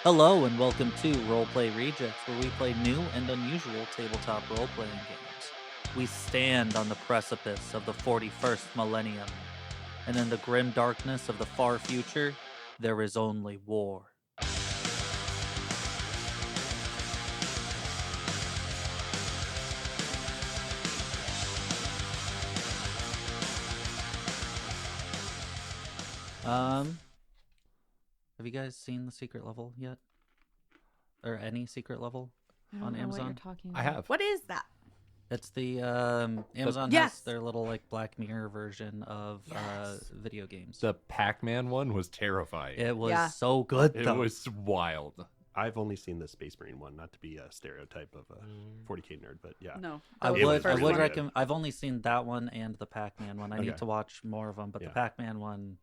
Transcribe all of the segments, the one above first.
Hello and welcome to Roleplay Rejects, where we play new and unusual tabletop role-playing games. We stand on the precipice of the 41st millennium, and in the grim darkness of the far future, there is only war. Have you guys seen The Secret Level yet? Or any Secret Level on Amazon? What you're talking about. I have. What is that? It's the Amazon Yes! has their little like Black Mirror version of video games. The Pac-Man one was terrifying. It was Yeah. so good It though. was wild. I've only seen the Space Marine one, not to be a stereotype of a 40k nerd, but yeah. No. I It was would really recommend. I've only seen that one and the Pac-Man one. I need Okay. to watch more of them, but the Yeah. Pac-Man one,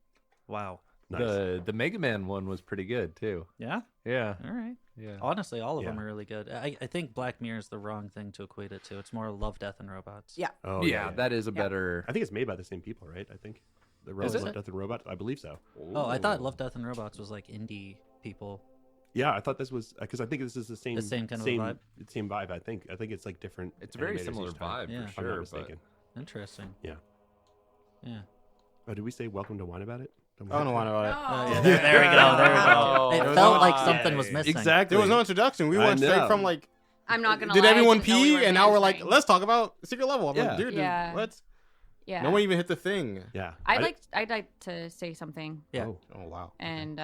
wow. Nice. The Mega Man one was pretty good too. Yeah. Yeah. All right. Yeah. Honestly, all of Yeah. them are really good. I think Black Mirror is the wrong thing to equate it to. It's more Love, Death, and Robots. Yeah. Oh, yeah, that is a better. I think it's made by the same people, right? I think. The Is Love, it? Death, and Robots? I believe so. Oh, I thought Love, Death, and Robots was like indie people. Yeah, I thought this was, because I think this is the same kind of vibe? Same vibe, I think. I think it's like different. It's a very animators similar each time, vibe Yeah. for if I'm sure. not But mistaken. Interesting. Yeah. Yeah. Oh, did we say welcome to Wine About It? I don't know why about it. Yeah, there we go. There we go. Oh, It there was felt no- like something was missing. Exactly. There was no introduction. We I went straight know. from like, I'm not gonna did lie. I everyone didn't know we pee? were And now we're like, answering. let's talk about Secret Level. I'm Yeah. like, dude, Yeah. what? Yeah. No one even hit the thing. Yeah. I'd like to say something, Yeah. Oh, Oh wow. and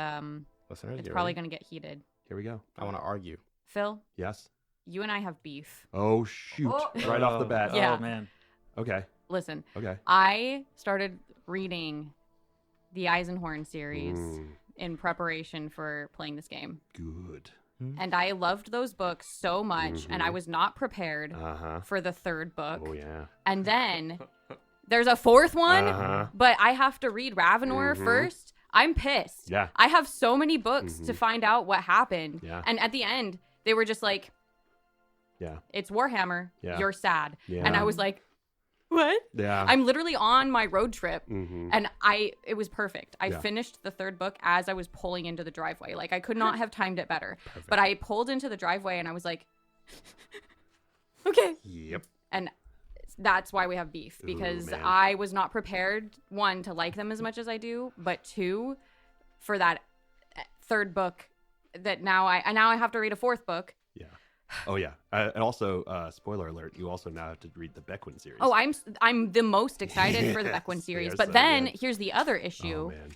Listeners, it's get probably ready. gonna get heated. here we go. I want to argue. Phil, Yes. you and I have beef. Oh, shoot. Oh. Right off the bat. Yeah. Oh man. Okay. Listen, Okay. I started reading the Eisenhorn series Mm, in preparation for playing this game, good. and I loved those books so much, and I was not prepared Uh-huh. for the third book. Oh, yeah. And then there's a fourth one, Uh-huh. but I have to read Ravenor first. I'm pissed. Yeah. I have so many books to find out what happened. Yeah. And at the end, they were just like, Yeah. it's Warhammer. Yeah. You're sad. Yeah. And I was like, what? Yeah. I'm literally on my road trip. Mm-hmm. And it was perfect. I Yeah. finished the third book as I was pulling into the driveway. Like, I could not have timed it better. But I pulled into the driveway and I was like, okay. Yep. And that's why we have beef, because man. I was not prepared, one, to like them as much as I do, but two, for that third book that now I have to read a fourth book. Yeah. Oh, yeah. And also, spoiler alert, you also now have to read the Beckwin series. Oh, I'm the most excited for the Yes, Beckwin they series. are But so then good. here's the other Oh, issue. man.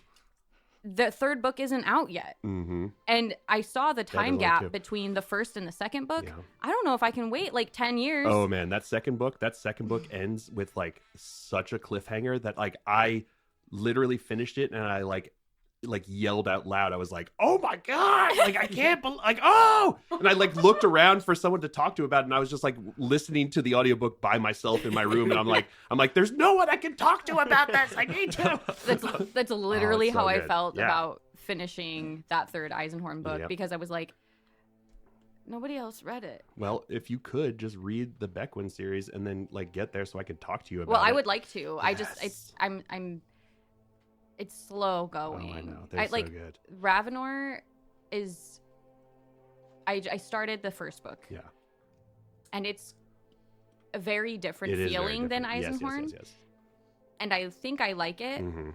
The third book isn't out yet. Mm-hmm. And I saw the time doesn't gap work, too. between the first and the second book. Yeah. I don't know if I can wait like 10 years. Oh, man. That second book ends with, like, such a cliffhanger that, like, I literally finished it and I, like yelled out loud. I was like, oh my God, like, I can't believe, like, oh, and I like looked around for someone to talk to about it. And I was just like listening to the audiobook by myself in my room. And I'm like, there's no one I can talk to about this. I need to. That's literally it's so how I good. felt Yeah. about finishing that third Eisenhorn book, Yep. because I was like, nobody else read it. Well, if you could just read the Beckwin series and then like get there so I could talk to you about Well, it. I would like to. I just Yes. it's slow Oh, going. I know. They're so good. Ravenor is. I started the first book, Yeah. and it's a very different It is very feeling than different. Eisenhorn, Yes. and I think I like it, Mm-hmm.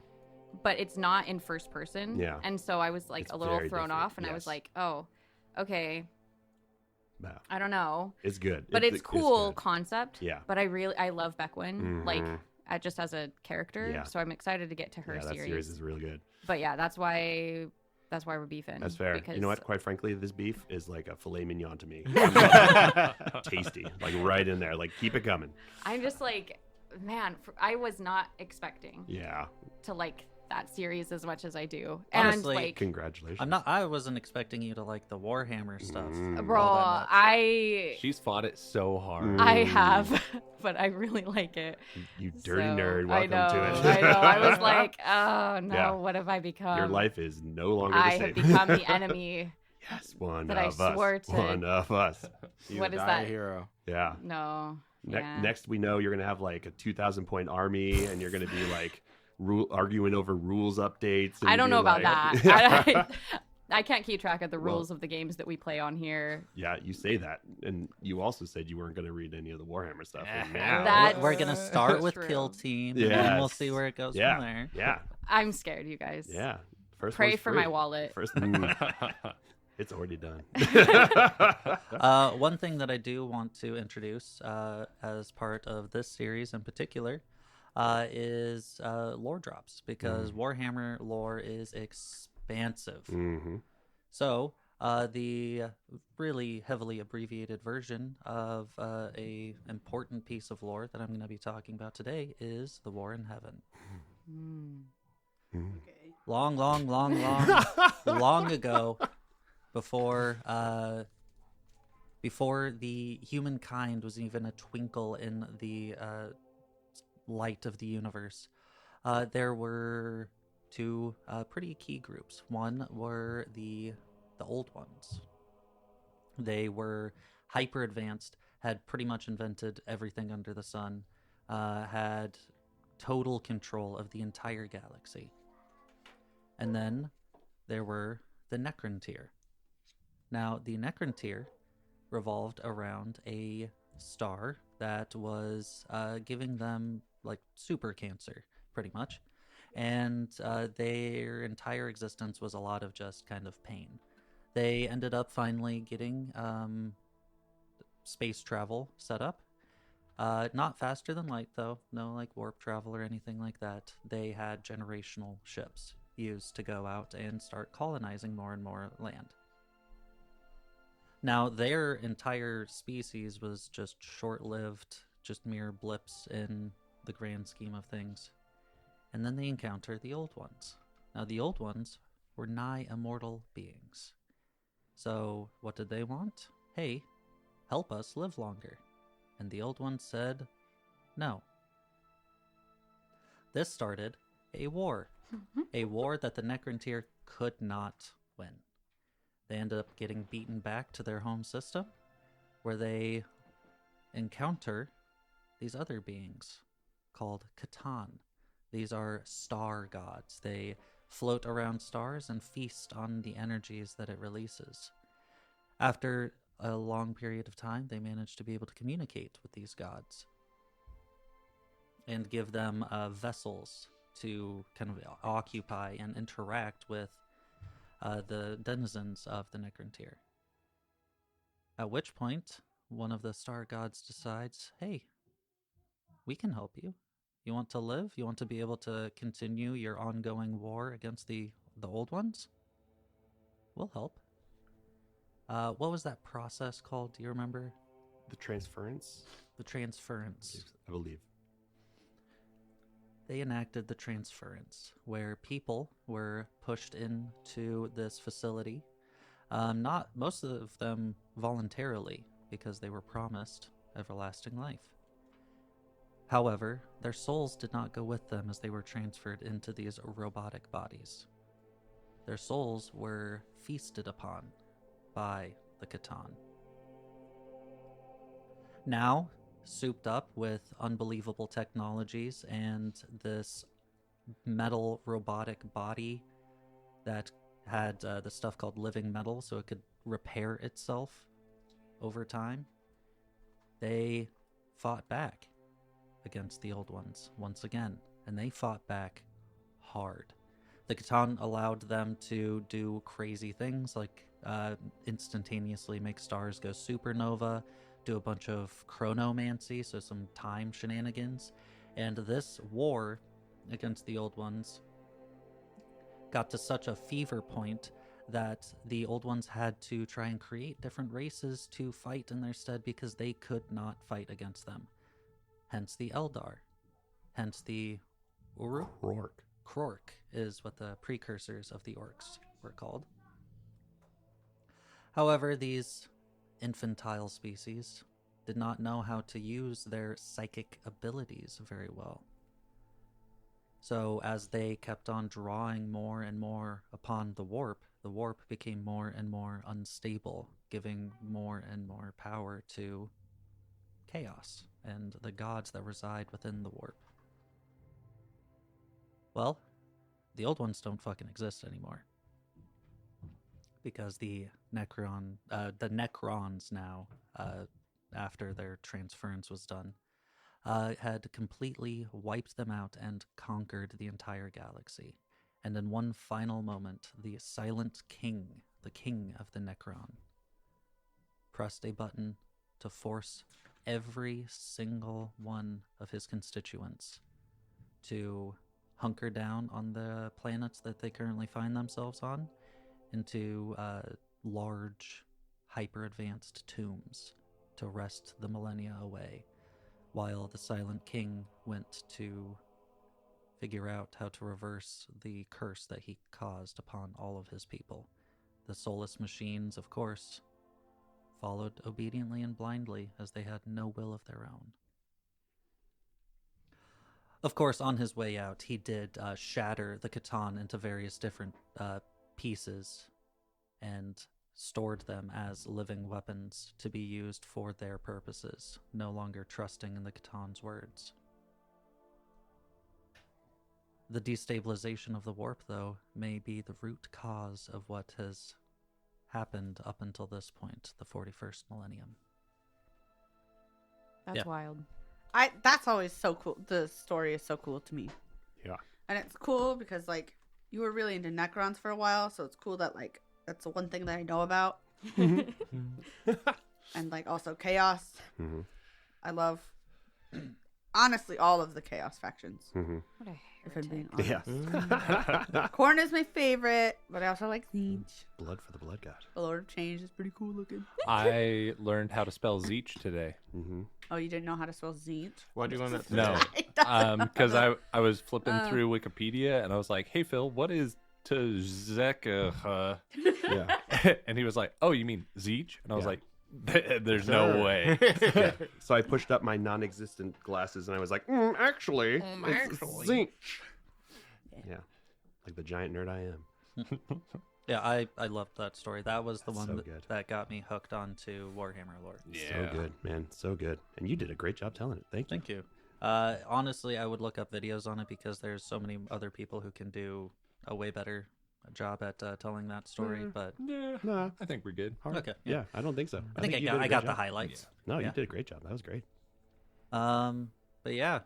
but it's not in first person. Yeah. And so I was like It's a little very thrown different. off, and I was Yes. like, oh, okay, Wow. I don't know. It's good. But it's cool good. concept. Yeah. But I love Beckwin, like Mhm. just as a character. Yeah. So I'm excited to get to her Yeah, that series. series is really good. But yeah, that's why we're beefing. That's fair. Because You know what? Quite frankly, this beef is like a filet mignon to me. Tasty, like right in there. Like keep it coming. I'm just like, man, I was not expecting Yeah. to like that series as much as I do. Honestly, and like, Congratulations. I wasn't expecting you to like the Warhammer stuff. bro, all that much. She's fought it so hard. I have, but I really like it. You dirty So, nerd. Welcome I know, to it. I know. I was like, oh no, Yeah. what have I become? Your life is no longer I the same. have become the enemy. Yes, one that I of us. swore to- One of us. You What is die that? a hero. Yeah. No. Yeah. Next, we know you're gonna have like a 2,000 point army, and you're gonna be like arguing over rules updates. and I don't be know about like- that. I can't keep track of the rules of the games that we play on here. Yeah, you say that, and you also said you weren't going to read any of the Warhammer stuff. And now, That's We're gonna start with true. Kill Team, and then we'll Yes. see where it goes yeah, from there. yeah, I'm scared, you guys. yeah. First Pray one's for free. my wallet. First, it's already done. One thing that I do want to introduce as part of this series in particular is lore drops, because Warhammer lore is expansive. Mm-hmm. So the really heavily abbreviated version of a important piece of lore that I'm going to be talking about today is the War in Heaven. Long ago, before the humankind was even a twinkle in the light of the universe, there were two pretty key groups. One were the old ones. They were hyper advanced, had pretty much invented everything under the sun, had total control of the entire galaxy. And then there were the Necrontyr. Now, the Necrontyr revolved around a star that was giving them, like, super cancer, pretty much. And their entire existence was a lot of just kind of pain. They ended up finally getting space travel set up. Not faster than light, though. No, like, warp travel or anything like that. They had generational ships used to go out and start colonizing more and more land. Now, their entire species was just short-lived, just mere blips in the grand scheme of things. And then they encounter the Old Ones. Now, the Old Ones were nigh immortal beings. So, what did they want? Hey, help us live longer. And the Old Ones said, no. This started a war. A war that the Necrontyr could not win. They ended up getting beaten back to their home system, where they encounter these other beings called Catan. These are star gods. They float around stars and feast on the energies that it releases. After a long period of time, they managed to be able to communicate with these gods and give them vessels to kind of occupy and interact with the denizens of the Necrontyr. At which point, one of the star gods decides, hey, we can help you. You want to live? You want to be able to continue your ongoing war against the Old Ones? We'll help. What was that process called? Do you remember? The transference, The transference. I believe. They enacted the transference, where people were pushed into this facility, not most of them voluntarily, because they were promised everlasting life. However, their souls did not go with them as they were transferred into these robotic bodies. Their souls were feasted upon by the Catan. Now, souped up with unbelievable technologies and this metal robotic body that had the stuff called living metal, so it could repair itself over time, they fought back against the Old Ones once again, and they fought back hard. The Catan allowed them to do crazy things like instantaneously make stars go supernova, do a bunch of chronomancy, so some time shenanigans. And this war against the Old Ones got to such a fever point that the Old Ones had to try and create different races to fight in their stead because they could not fight against them. Hence the Eldar. Hence the Uruk? Krork is what the precursors of the orcs were called. However, these infantile species did not know how to use their psychic abilities very well. So as they kept on drawing more and more upon the warp became more and more unstable, giving more and more power to chaos and the gods that reside within the warp. Well, the Old Ones don't fucking exist anymore. because the Necrons now, after their transference was done, had completely wiped them out and conquered the entire galaxy. And in one final moment, the Silent King, the king of the Necron, pressed a button to force every single one of his constituents to hunker down on the planets that they currently find themselves on into large, hyper-advanced tombs to rest the millennia away, while the Silent King went to figure out how to reverse the curse that he caused upon all of his people. The soulless machines, of course, followed obediently and blindly, as they had no will of their own. Of course, on his way out, he did shatter the Catan into various different pieces and stored them as living weapons to be used for their purposes, no longer trusting in the Catan's words. The destabilization of the warp, though, may be the root cause of what has happened up until this point, the 41st millennium. That's Yeah. wild. That's always so cool. The story is so cool to me. Yeah. And it's cool because like you were really into Necrons for a while, so it's cool that like that's the one thing that I know about. And like also Chaos. Mm-hmm. I love honestly all of the Chaos factions. Mm-hmm. What a If I'm being heretic. honest. Yeah. Korn is my favorite, but I also like Tzeentch. Blood for the Blood God. The Lord of Change is pretty cool looking. I learned how to spell Zeech today. Mm-hmm. Oh, you didn't know how to spell Tzeentch? Why'd you learn that? No. It doesn't Because matter. I was flipping through Wikipedia and I was like, hey, Phil, what is Tzekah? Yeah. And he was like, oh, you mean Zeech? And I was Yeah. like, there's no way. Yeah. So I pushed up my non-existent glasses and I was like, actually, it's Zinch. Yeah. Like the giant nerd I am. Yeah, I loved that story. That was the That's one so that, good. that got me hooked onto Warhammer lore. So good, man. So good. And you did a great job telling it. Thank you. Thank you. Honestly, I would look up videos on it because there's so many other people who can do a way better job at telling that story. But Yeah, Nah. I think we're good. okay, Yeah, I don't think so. I think you I did a got great the job. highlights. No, Yeah. you did a great job. That was great. But yeah,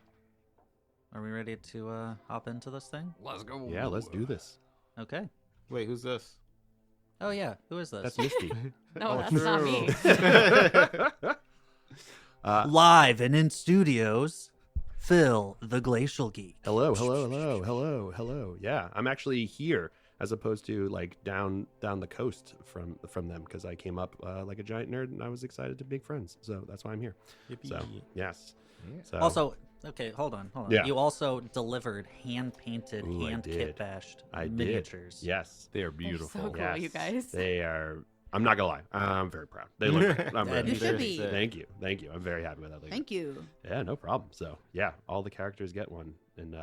are we ready to hop into this thing? Let's go. Yeah, let's do this. Okay. Wait, who's this? Oh yeah, who is this? That's Misty. No, that's not me. Live and in studios, Phil the Glacial Geek. Hello. Yeah, I'm actually here as opposed to like down the coast from them because I came up like a giant nerd and I was excited to make friends. So that's why I'm here. So yes. So, Also, okay, hold on. Yeah. You also delivered hand-painted, Ooh, I hand-kit did. bashed I did. miniatures. Yes. They are They're beautiful. so cool, Yes. you guys. They are. I'm not gonna lie. I'm very proud. They look great. I'm And You very should be. Thank you. I'm very happy with that. Thank you. Yeah, no problem. So yeah, all the characters get one, and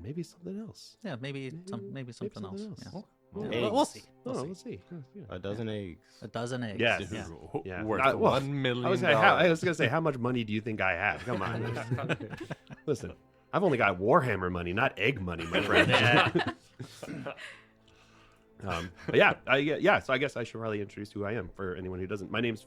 maybe something else. Yeah, maybe something else. Yeah. Well, Yeah, we'll see. We'll see. Yeah. A dozen eggs. A dozen eggs. Yes. Yeah. Yeah. Worth Well, $1 million. I was gonna say, how much money do you think I have? Come on. Listen, I've only got Warhammer money, not egg money, my friend. But yeah. So I guess I should probably introduce who I am for anyone who doesn't. My name's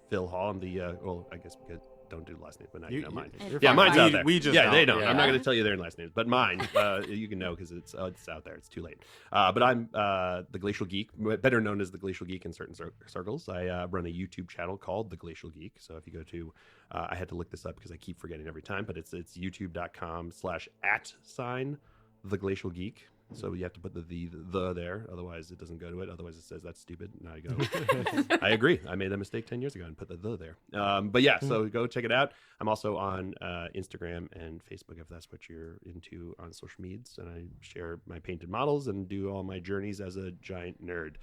Phil Hall. I'm the well, I guess we don't do last name, but now you know mine. You're Yeah, fine. mine's out there. We just yeah, know. they know. Yeah. I'm not going to tell you their last names, but mine, you can know because it's out there. It's too late. But I'm the Glacial Geek, better known as the Glacial Geek in certain circles. I run a YouTube channel called the Glacial Geek. So if you go to, I had to look this up because I keep forgetting every time, but it's youtube.com/@the Glacial Geek. So you have to put the there, otherwise it doesn't go to it. Otherwise it says that's stupid. And I go, I agree. I made that mistake 10 years ago and put the there. But yeah, so go check it out. I'm also on Instagram and Facebook if that's what you're into on social medias. And I share my painted models and do all my journeys as a giant nerd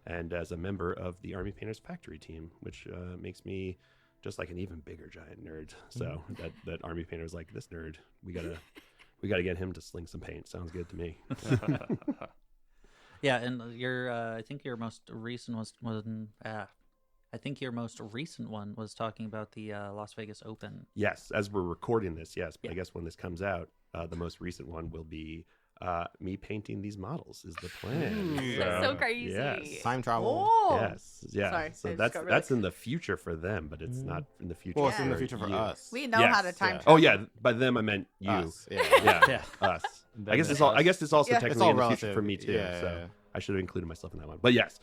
and as a member of the Army Painters Factory team, which makes me just like an even bigger giant nerd. So that Army Painter was like, this nerd, we got to get him to sling some paint. Sounds good to me. Yeah, and I think your most recent one was talking about the Las Vegas Open. Yes, as we're recording this, yes. But Yeah. I guess when this comes out, the most recent one will be me painting these models is the plan. Ooh. That's so crazy. Yes. Time travel. Oh. Yes. Yeah. Sorry, I so just that's got that's really- in the future for them, but it's not in the future. Well, it's in the Yeah. future for you. us. We know how to Yes, time yeah. travel. Oh yeah, by them I meant you. Us. Yeah. Yeah, Yeah. us. Them I guess and it's all. us. I guess it's also Yeah. technically It's all in the future relative. for me too. Yeah, so yeah. I should have included myself in that one. But yes,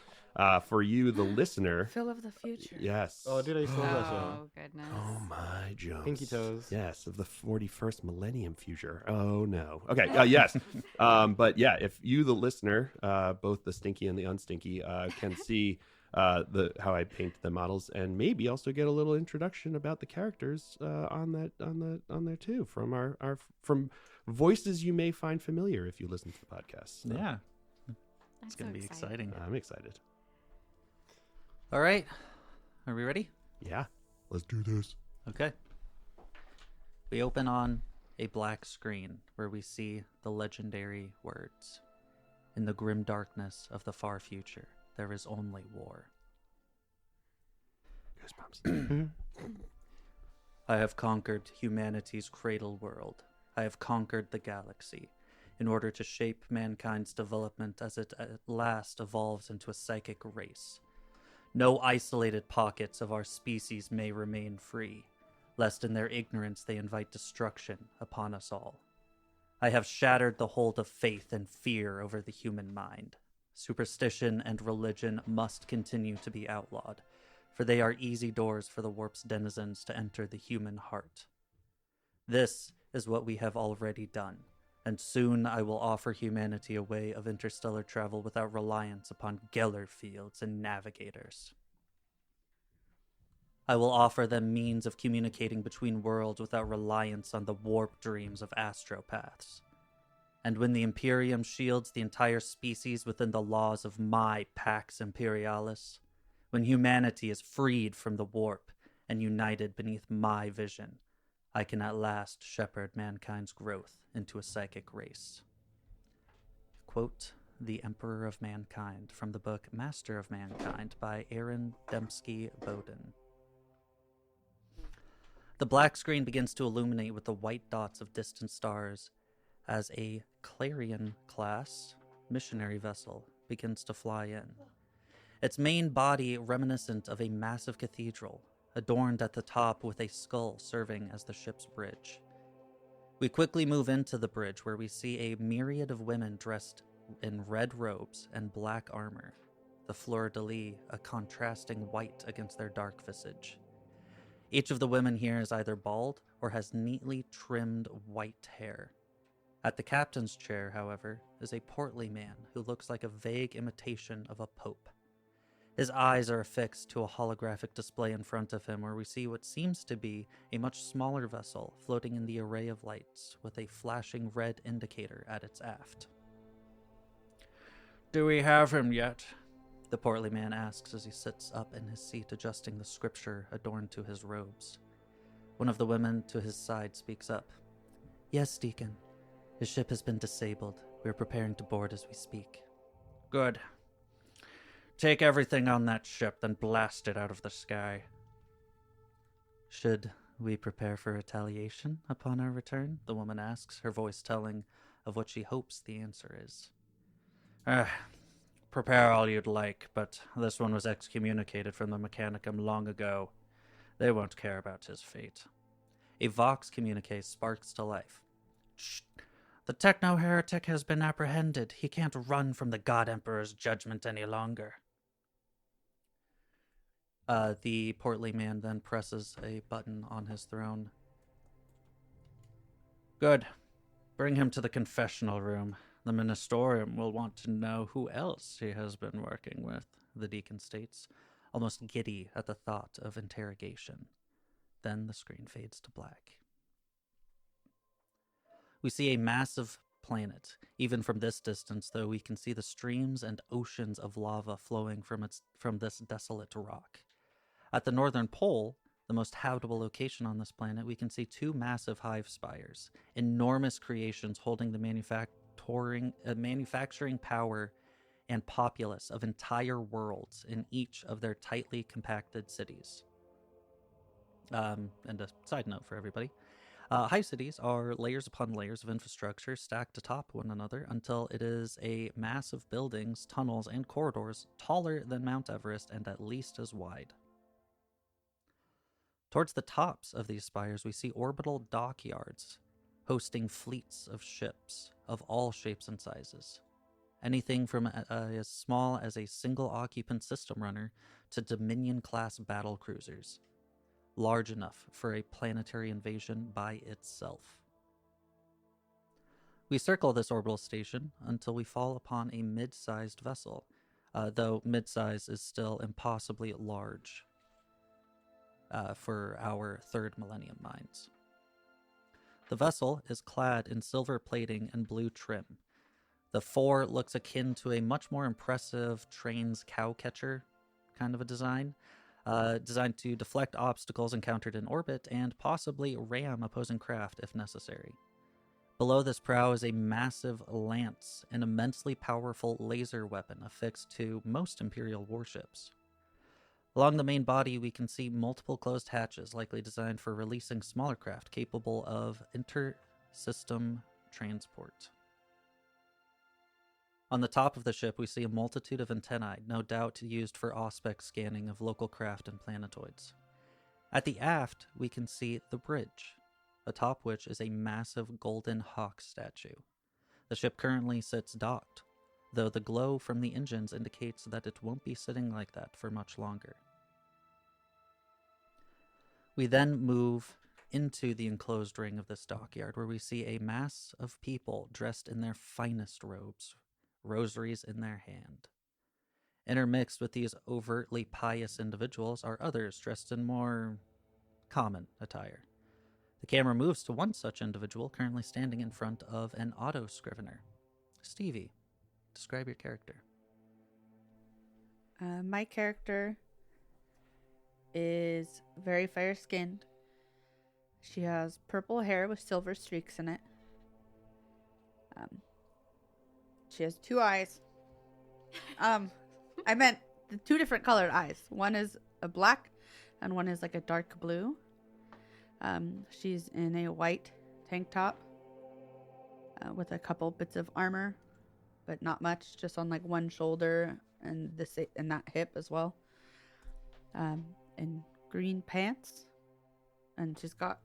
for you, the listener. Phil of the future. Yes. Oh, did I stole that show? Oh goodness. Oh my Jones. Pinky toes. Yes, of the 41st millennium future. Oh no. Okay. Yes. But yeah, if you, the listener, both the stinky and the unstinky, can see how I paint the models, and maybe also get a little introduction about the characters on there too from our from voices you may find familiar if you listen to the podcast. So, Yeah, That's it's gonna so be exciting. I'm excited. All right, are we ready? Yeah. Let's do this. Okay. We open on a black screen where we see the legendary words. In the grim darkness of the far future, there is only war. Goosebumps. I have conquered humanity's cradle world. I have conquered the galaxy in order to shape mankind's development as it at last evolves into a psychic race. No isolated pockets of our species may remain free, lest in their ignorance they invite destruction upon us all. I have shattered the hold of faith and fear over the human mind. Superstition and religion must continue to be outlawed, for they are easy doors for the warp's denizens to enter the human heart. This is what we have already done, and soon I will offer humanity a way of interstellar travel without reliance upon Geller fields and navigators. I will offer them means of communicating between worlds without reliance on the warp dreams of astropaths. And when the Imperium shields the entire species within the laws of my Pax Imperialis, when humanity is freed from the warp and united beneath my vision, I can at last shepherd mankind's growth into a psychic race. Quote, The Emperor of Mankind, from the book Master of Mankind by Aaron Dembski Bowden. The black screen begins to illuminate with the white dots of distant stars as a Clarion-class missionary vessel begins to fly in. Its main body reminiscent of a massive cathedral, adorned at the top with a skull serving as the ship's bridge. We quickly move into the bridge where we see a myriad of women dressed in red robes and black armor, the fleur-de-lis a contrasting white against their dark visage. Each of the women here is either bald or has neatly trimmed white hair. At the captain's chair, however, is a portly man who looks like a vague imitation of a pope. His eyes are affixed to a holographic display in front of him where we see what seems to be a much smaller vessel floating in the array of lights with a flashing red indicator at its aft. Do we have him yet? The portly man asks as he sits up in his seat adjusting the scripture adorned to his robes. One of the women to his side speaks up. Yes, Deacon. His ship has been disabled. We are preparing to board as we speak. Good. Take everything on that ship, then blast it out of the sky. Should we prepare for retaliation upon our return? The woman asks, her voice telling of what she hopes the answer is. Prepare all you'd like, but this one was excommunicated from the Mechanicum long ago. They won't care about his fate. A Vox communique sparks to life. Shh! The techno-heretic has been apprehended. He can't run from the God Emperor's judgment any longer. The portly man then presses a button on his throne. Good. Bring him to the confessional room. The ministerium will want to know who else he has been working with, the deacon states, almost giddy at the thought of interrogation. Then the screen fades to black. We see a massive planet. Even from this distance, though, we can see the streams and oceans of lava flowing from this desolate rock. At the northern pole, the most habitable location on this planet, we can see two massive hive spires, enormous creations holding the manufacturing power and populace of entire worlds in each of their tightly compacted cities. And a side note for everybody, Hive cities are layers upon layers of infrastructure stacked atop one another until it is a mass of buildings, tunnels, and corridors taller than Mount Everest and at least as wide. Towards the tops of these spires, we see orbital dockyards hosting fleets of ships of all shapes and sizes. Anything from as small as a single-occupant system runner to Dominion-class battle cruisers, large enough for a planetary invasion by itself. We circle this orbital station until we fall upon a mid-sized vessel, though mid-size is still impossibly large for our third millennium minds. The vessel is clad in silver plating and blue trim. The fore looks akin to a much more impressive train's cowcatcher kind of a design, designed to deflect obstacles encountered in orbit and possibly ram opposing craft if necessary. Below this prow is a massive lance, an immensely powerful laser weapon affixed to most Imperial warships. Along the main body, we can see multiple closed hatches, likely designed for releasing smaller craft capable of inter-system transport. On the top of the ship, we see a multitude of antennae, no doubt used for auspex scanning of local craft and planetoids. At the aft, we can see the bridge, atop which is a massive golden hawk statue. The ship currently sits docked, though the glow from the engines indicates that it won't be sitting like that for much longer. We then move into the enclosed ring of this dockyard, where we see a mass of people dressed in their finest robes, rosaries in their hand. Intermixed with these overtly pious individuals are others dressed in more common attire. The camera moves to one such individual currently standing in front of an auto-scrivener. Stevie, describe your character. My character is very fair-skinned. She has purple hair with silver streaks in it. She has 2 eyes. I meant the 2 different colored eyes. One is a black and one is like a dark blue. She's in a white tank top with a couple bits of armor, but not much, just on like one shoulder and that hip as well. And green pants, and she's got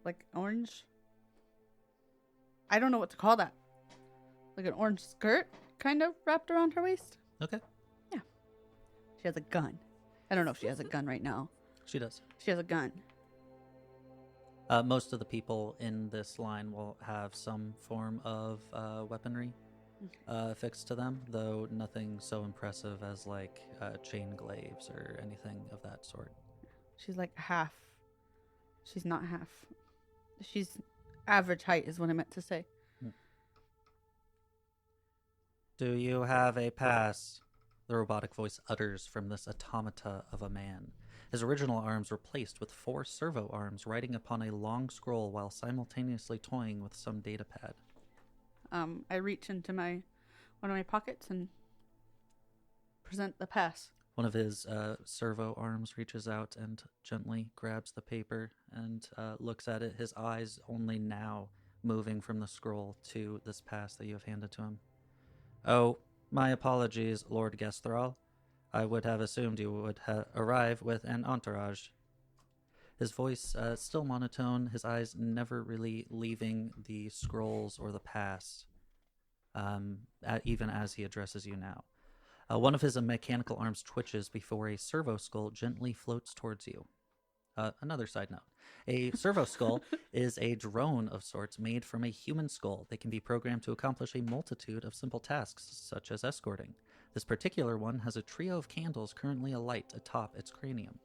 like orange. I don't know what to call that. Like an orange skirt, kind of wrapped around her waist. Okay. Yeah. She has a gun. I don't know if she has a gun right now. She does. She has a gun. Most of the people in this line will have some form of weaponry affixed to them, though nothing so impressive as like chain glaives or anything of that sort. She's like half. She's not half. She's average height is what I meant to say. Do you have a pass? The robotic voice utters from this automata of a man. His original arms were placed with 4 servo arms riding upon a long scroll while simultaneously toying with some datapad. I reach into one of my pockets and present the pass. One of his servo arms reaches out and gently grabs the paper and looks at it, his eyes only now moving from the scroll to this pass that you have handed to him. Oh, my apologies, Lord Gesthrall. I would have assumed you would arrive with an entourage. His voice still monotone, his eyes never really leaving the scrolls or the pass, even as he addresses you now. One of his mechanical arms twitches before a servo skull gently floats towards you. Another side note. A servo skull is a drone of sorts made from a human skull. They can be programmed to accomplish a multitude of simple tasks, such as escorting. This particular one has a trio of candles currently alight atop its cranium.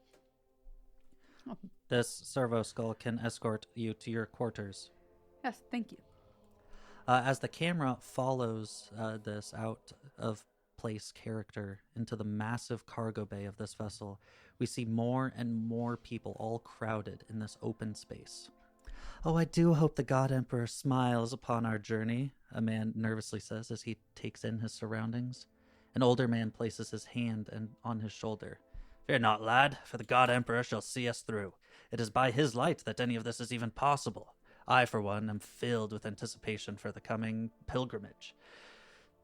Oh. This servo skull can escort you to your quarters. Yes, thank you. As the camera follows this out of place character into the massive cargo bay of this vessel, we see more and more people all crowded in this open space. Oh, I do hope the God Emperor smiles upon our journey, a man nervously says as he takes in his surroundings. An older man places his hand on his shoulder. Fear not, lad, for the God Emperor shall see us through. It is by his light that any of this is even possible. I, for one, am filled with anticipation for the coming pilgrimage.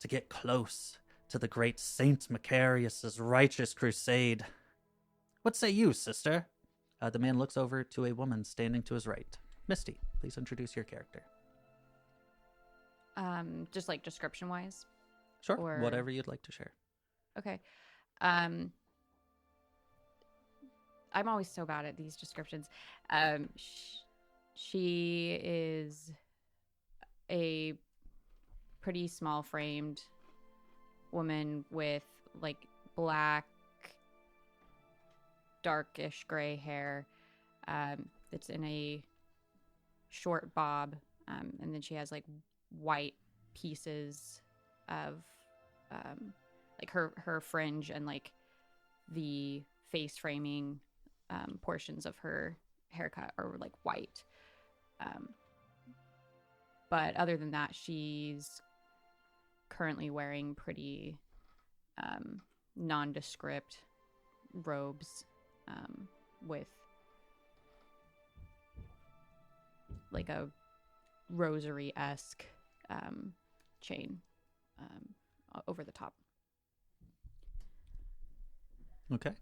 To get close to the great Saint Macarius's righteous crusade. What say you, sister? The man looks over to a woman standing to his right. Misty, please introduce your character. Just like description wise. Sure, Or- whatever you'd like to share. Okay. I'm always so bad at these descriptions. She is a pretty small framed woman with like black, darkish gray hair. It's in a short bob. And then she has like white pieces of like her fringe and like the face framing portions of her haircut are like white. But other than that, she's currently wearing pretty nondescript robes with like a rosary-esque chain over the top. Okay.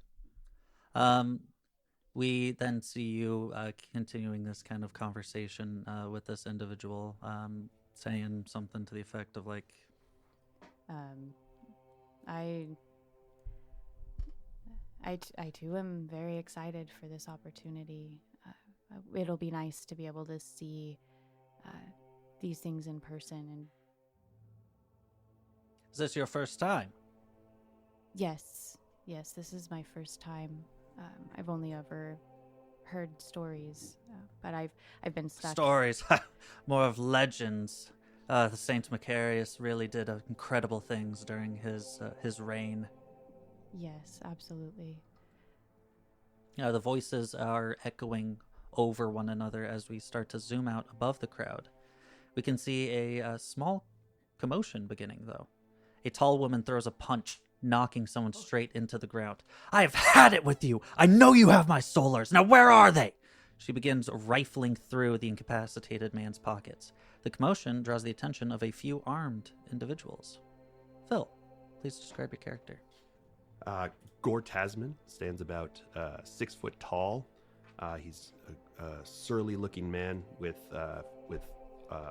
We then see you continuing this kind of conversation with this individual, saying something to the effect of like, I too am very excited for this opportunity. It'll be nice to be able to see these things in person. And is this your first time? yes, this is my first time. I've only ever heard stories, but I've been stuck. Stories, more of legends. The Saint Macarius really did incredible things during his reign. Yes, absolutely. The voices are echoing over one another as we start to zoom out above the crowd. We can see a small commotion beginning, though. A tall woman throws a punch, knocking someone straight into the ground. I have had it with you! I know you have my solars! Now where are they? She begins rifling through the incapacitated man's pockets. The commotion draws the attention of a few armed individuals. Phil, please describe your character. Gore Tasman stands about 6 foot tall. He's a surly-looking man with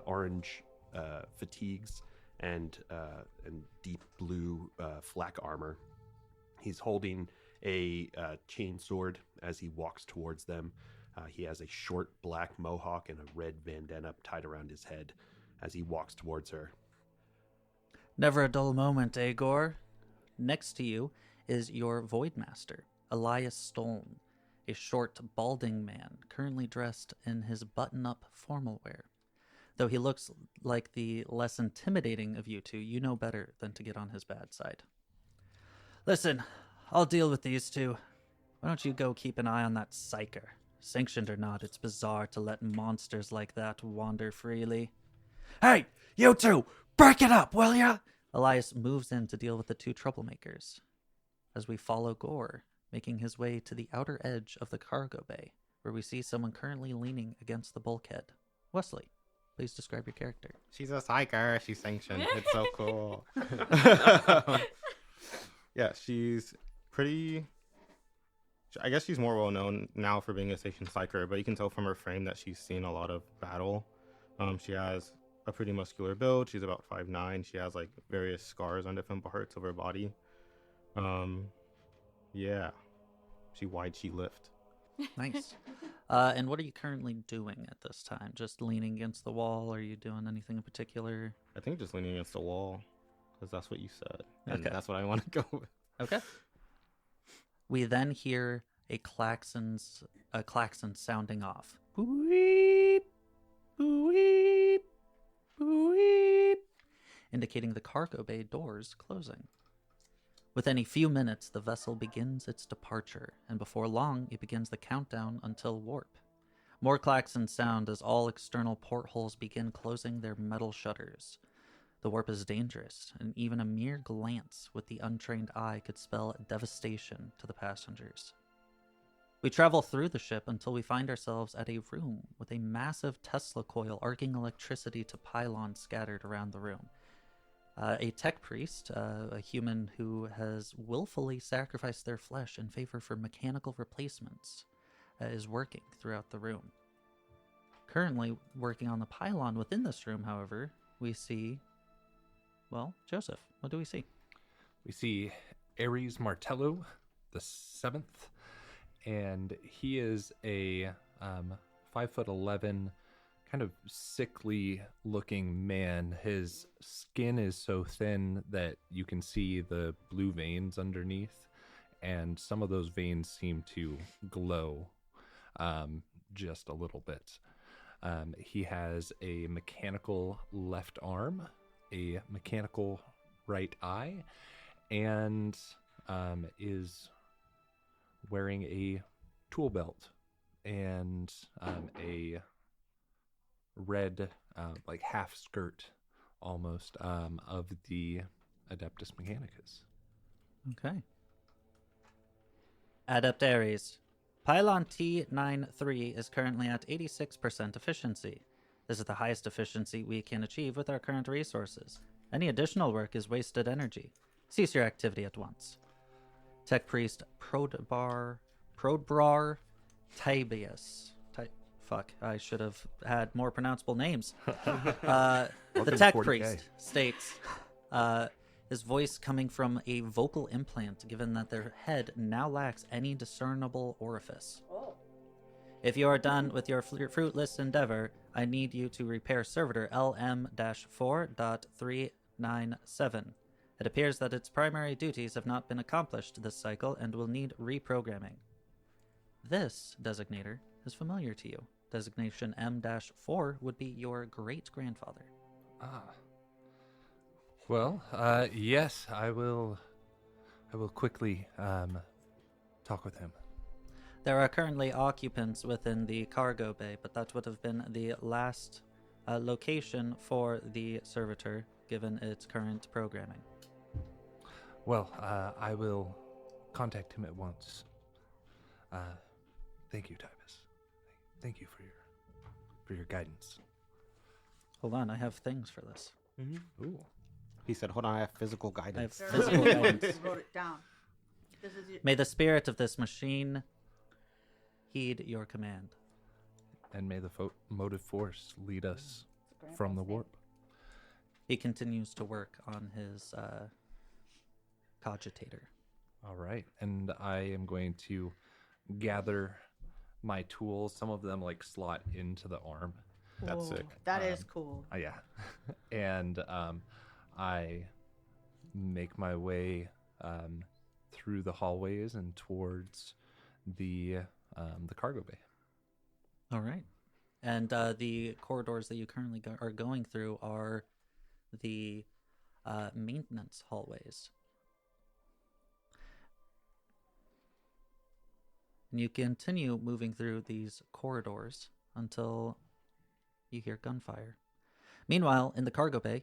orange fatigues and deep blue flak armor. He's holding a chain sword as he walks towards them. He has a short black mohawk and a red bandana tied around his head as he walks towards her. Never a dull moment, eh, Gore? Next to you is your Voidmaster, Elias Stoln, a short, balding man currently dressed in his button-up formal wear. Though he looks like the less intimidating of you two, you know better than to get on his bad side. Listen, I'll deal with these two. Why don't you go keep an eye on that psyker? Sanctioned or not, it's bizarre to let monsters like that wander freely. Hey, you two! Break it up, will ya? Elias moves in to deal with the two troublemakers. As we follow Gore, making his way to the outer edge of the cargo bay, where we see someone currently leaning against the bulkhead. Wesley, please describe your character. She's a psyker. She's sanctioned. It's so cool. Yeah, she's pretty. I guess she's more well known now for being a sanctioned psyker, but you can tell from her frame that she's seen a lot of battle. She has a pretty muscular build. She's about 5'9". She has like various scars on different parts of her body. Yeah, she lift. Nice. And what are you currently doing at this time? Just leaning against the wall? Are you doing anything in particular? I think just leaning against the wall, because that's what you said, and Okay. that's what I want to go with. Okay. We then hear a klaxon sounding off. Boop, boop, boop, indicating the cargo bay doors closing. Within a few minutes, the vessel begins its departure, and before long, it begins the countdown until warp. More klaxons sound as all external portholes begin closing their metal shutters. The warp is dangerous, and even a mere glance with the untrained eye could spell devastation to the passengers. We travel through the ship until we find ourselves at a room with a massive Tesla coil arcing electricity to pylons scattered around the room. A tech priest, a human who has willfully sacrificed their flesh in favor for mechanical replacements, is working throughout the room. Currently working on the pylon within this room, however, we see, well, Joseph, what do we see? We see Ares Martello, the 7th, and he is a 5'11", kind of sickly looking man. His skin is so thin that you can see the blue veins underneath, and some of those veins seem to glow just a little bit. He has a mechanical left arm, a mechanical right eye, and is wearing a tool belt and a red, like half skirt almost, of the Adeptus Mechanicus. Okay. Adept Ares. Pylon T93 is currently at 86% efficiency. This is the highest efficiency we can achieve with our current resources. Any additional work is wasted energy. Cease your activity at once. Tech Priest Prodbrar Tibius. Fuck, I should have had more pronounceable names. The Tech 40K. Priest states, his voice coming from a vocal implant, given that their head now lacks any discernible orifice. If you are done with your fruitless endeavor, I need you to repair servitor LM-4.397. It appears that its primary duties have not been accomplished this cycle and will need reprogramming. This designator is familiar to you. Designation M-4 would be your great-grandfather. Ah. Well, yes, I will quickly talk with him. There are currently occupants within the cargo bay, but that would have been the last location for the servitor, given its current programming. Well, I will contact him at once. Thank you, Tibus. Thank you for your guidance. Hold on, I have things for this. Ooh. He said, "Hold on, I have physical I have guidance." physical guidance. Wrote it down. This is your... May the spirit of this machine heed your command. And may the motive force lead us from the warp. He continues to work on his cogitator. All right. And I am going to gather my tools. Some of them like slot into the arm. That's sick. That is cool. Yeah. And I make my way through the hallways and towards the cargo bay. All right. And the corridors that you currently are going through are the maintenance hallways. And you continue moving through these corridors until you hear gunfire. Meanwhile, in the cargo bay,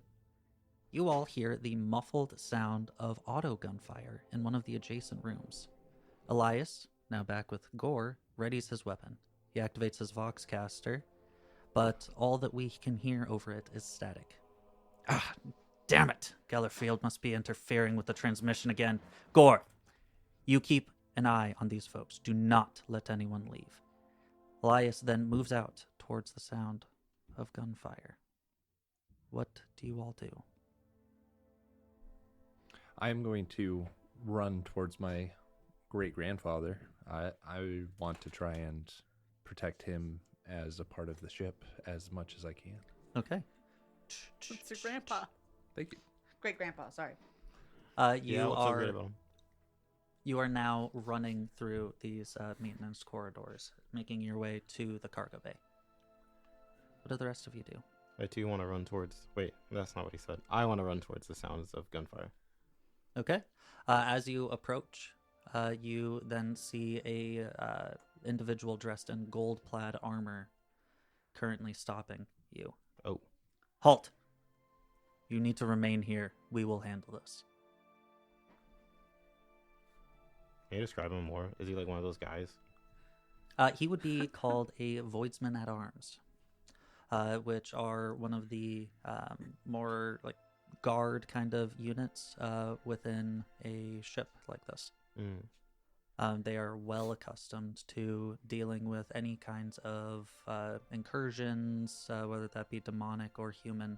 you all hear the muffled sound of auto gunfire in one of the adjacent rooms. Elias, now back with Gore, readies his weapon. He activates his Voxcaster, but all that we can hear over it is static. Ah, damn it! Gellerfield must be interfering with the transmission again. Gore, you keep an eye on these folks. Do not let anyone leave. Elias then moves out towards the sound of gunfire. What do you all do? I am going to run towards my great-grandfather. I want to try and protect him as a part of the ship as much as I can. Okay. It's your grandpa. Thank you. Great grandpa, sorry. You what's so great about him? You are now running through these maintenance corridors, making your way to the cargo bay. What do the rest of you do? I too want to run towards. Wait, that's not what he said. I want to run towards the sounds of gunfire. Okay. As you approach, you then see a individual dressed in gold-plaid armor currently stopping you. Oh. Halt! You need to remain here. We will handle this. Can you describe him more? Is he like one of those guys? He would be called a Voidsman at Arms, which are one of the more like guard kind of units within a ship like this. They are well accustomed to dealing with any kinds of incursions, whether that be demonic or human,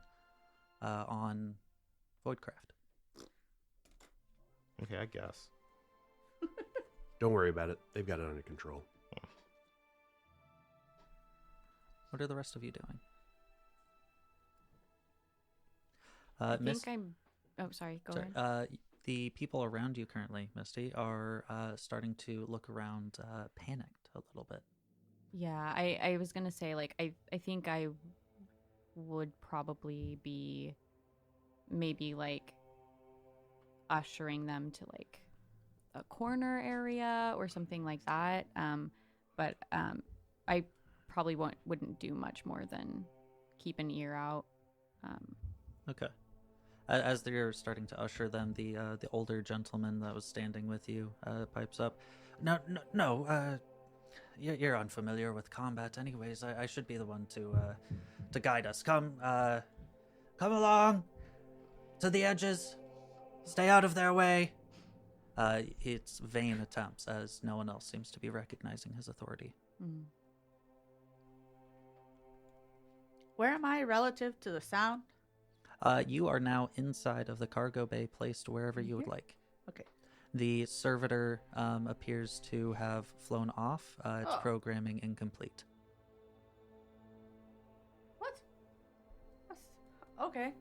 on Voidcraft. Okay, I guess. Don't worry about it. They've got it under control. What are the rest of you doing? I think I'm. Oh, sorry. Go ahead. The people around you currently, Misty, are starting to look around, panicked a little bit. Yeah, I was gonna say, like, I think I would probably be maybe like ushering them to like a corner area or something like that. But I probably wouldn't do much more than keep an ear out. Okay. As they're starting to usher them, the older gentleman that was standing with you pipes up. No. You're unfamiliar with combat, anyways. I should be the one to guide us. Come along to the edges. Stay out of their way. It's vain attempts, as no one else seems to be recognizing his authority. Where am I relative to the sound? You are now inside of the cargo bay, placed wherever you would like. Okay. The servitor appears to have flown off. Its programming incomplete. What? Okay.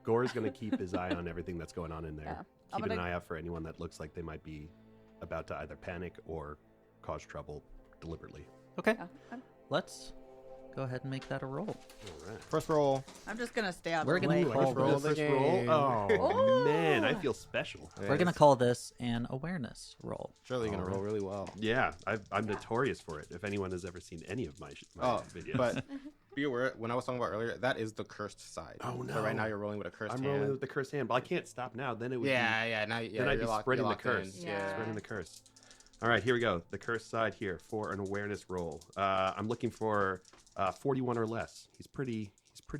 Gore's going to keep his eye on everything that's going on in there. Yeah. Keep an eye out for anyone that looks like they might be about to either panic or cause trouble deliberately. Okay. Yeah, Let's go ahead and make that a roll. All right. First roll. I'm just gonna stay out We're of the gonna way. call roll this. the First game. roll. Oh, man, I feel special. We're gonna call this an awareness roll. Surely gonna roll really well. Yeah, I'm notorious for it. If anyone has ever seen any of my videos. But be aware, when I was talking about earlier, that is the cursed side. Oh, So right no. now you're rolling with a cursed I'm hand. rolling with the cursed hand, but I can't stop now. Then it would Yeah. Now, then I'd be spreading the curse. Yeah. Spreading the curse. All right, here we go. The cursed side here for an awareness roll. I'm looking for 41 or less. He's pretty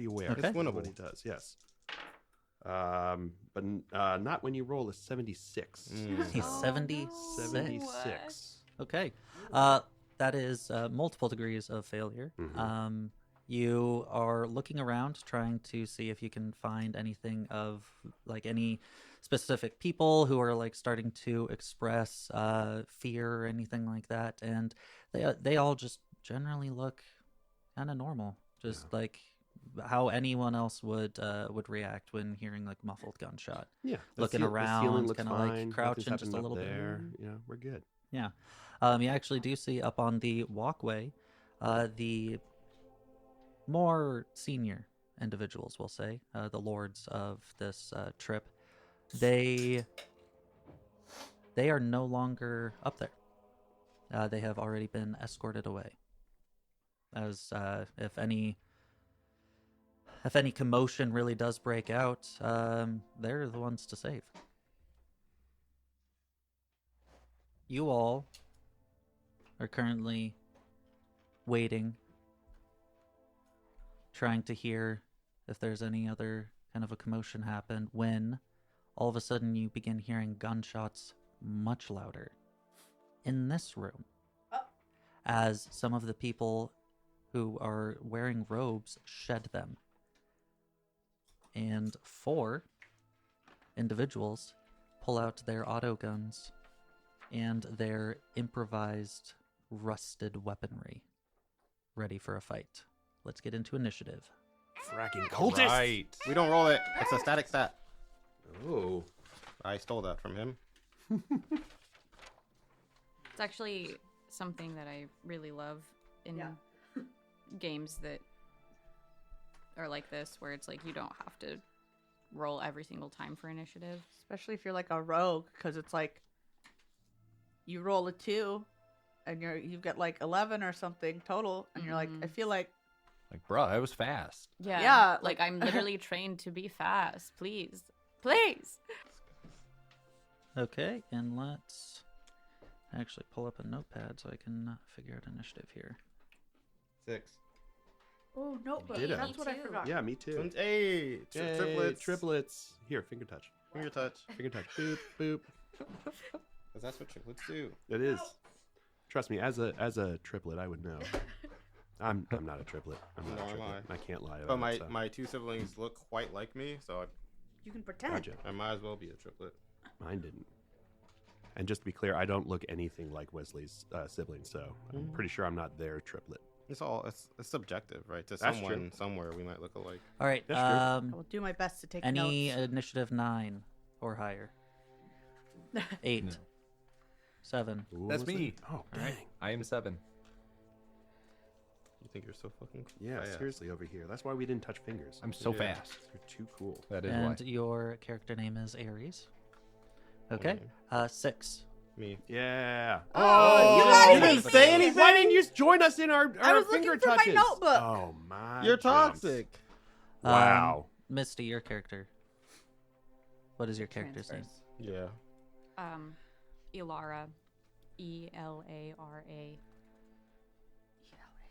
aware Okay. of what he does. Yes. But not when you roll a 76. He's Oh, 76. 76. Okay. That is multiple degrees of failure. Mhm. You are looking around, trying to see if you can find anything of like any specific people who are like starting to express fear or anything like that, and they all just generally look kind of normal, just like how anyone else would react when hearing like muffled gunshot. Yeah. Looking the around, ceiling looks kinda, like, fine. crouching Nothing's just a happened little up bit. there. Yeah, we're good. Yeah. You actually do see up on the walkway the more senior individuals, we'll say, the lords of this trip. They are no longer up there. They have already been escorted away. As if any commotion really does break out, they're the ones to save. You all are currently waiting, trying to hear if there's any other kind of a commotion happen, when all of a sudden you begin hearing gunshots much louder in this room, as some of the people who are wearing robes shed them, and 4 individuals pull out their auto guns and their improvised rusted weaponry, ready for a fight. Let's get into initiative. Fracking cultist. Right. We don't roll it. It's a static stat. Oh. I stole that from him. It's actually something that I really love in games that are like this, where it's like you don't have to roll every single time for initiative. Especially if you're like a rogue, because it's like you roll a 2 and you've got like 11 or something total, and you're like, I feel like Like, bro, I was fast. Yeah. Yeah, Like, like- I'm literally trained to be fast. Please. Please. Okay, and let's actually pull up a notepad so I can figure out initiative here. 6. Oh, notebook. Ditto. That's what I Me too. forgot. Yeah, me too. Hey, Yay, triplets. Triplets. Here, finger touch. Finger touch. Finger touch. Boop, boop. Because that's what triplets do. It is. Trust me, as a triplet, I would know. I'm not a triplet. I'm not Nor a am triplet. I can't lie about But it. so. my 2 siblings look quite like me, so You can pretend. Gotcha. I might as well be a triplet. Mine didn't. And just to be clear, I don't look anything like Wesley's siblings, so I'm pretty sure I'm not their triplet. It's subjective, right? To That's someone true. somewhere we might look alike. All right. That's true. I will do my best to take Any notes. initiative 9 or higher. 8. No. 7. Ooh, That's Wesley? me. Oh, dang. I am 7. You think you're so fucking Yeah, fast. seriously, over here. That's why we didn't touch fingers. I'm so Yeah. fast. You're too cool. That is And why. your character name is Ares. Okay. 6. Me. Yeah. Oh, you guys didn't say anything? Why didn't you join us in our I was finger looking for touches? my notebook. Oh my! You're jumps. toxic. Wow. Misty, your character. What is your character's name? Yeah. Elara. Elara.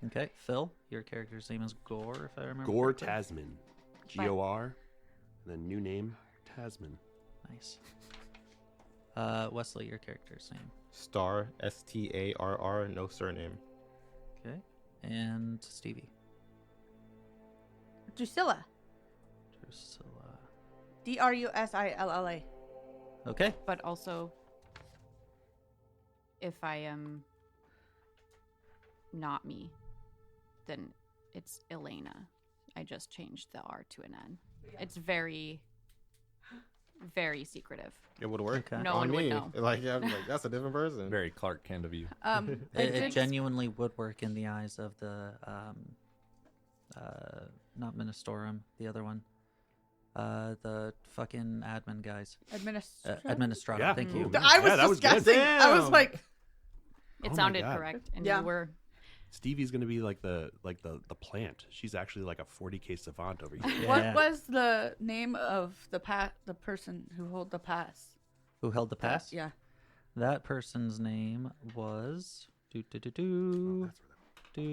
Okay. Phil, your character's name is Gore, if I remember. Gore correctly. Tasman. G-O-R. And then new name Tasman. Nice. Wesley, your character's name. Star. Starr. No surname. Okay. And Stevie. Drusilla. Drusilla. Drusilla. Okay. But also, if I am not me, then it's Elena. I just changed the R to an N. It's very, very secretive. It would work. Okay. No on one would me. know. Like, yeah, like that's a different person. Very Clark Kent of you. It genuinely would work in the eyes of the not Ministorum, the other one. The fucking admin guys. Administrator. Yeah. Thank you. Ooh. I was Yeah, that just was good. guessing. I was Damn. like, Oh It my sounded God. correct, and Yeah. you were. Stevie's gonna be like the plant. She's actually like a 40k savant over here. Yeah. what was the name of the person who held the pass? Who held the pass? Yeah. That person's name was Oh, that's where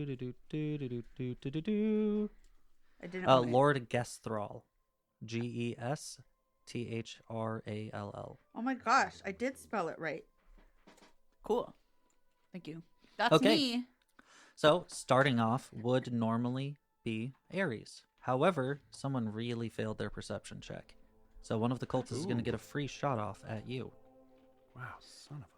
I didn't. want it. Lord Gesthrall. Gestrall. Oh my gosh, I did spell it right. Cool. Thank you. That's Okay. me. So, starting off would normally be Ares. However, someone really failed their perception check. So, one of the cultists is going to Ooh. get a free shot off at you. Wow, son of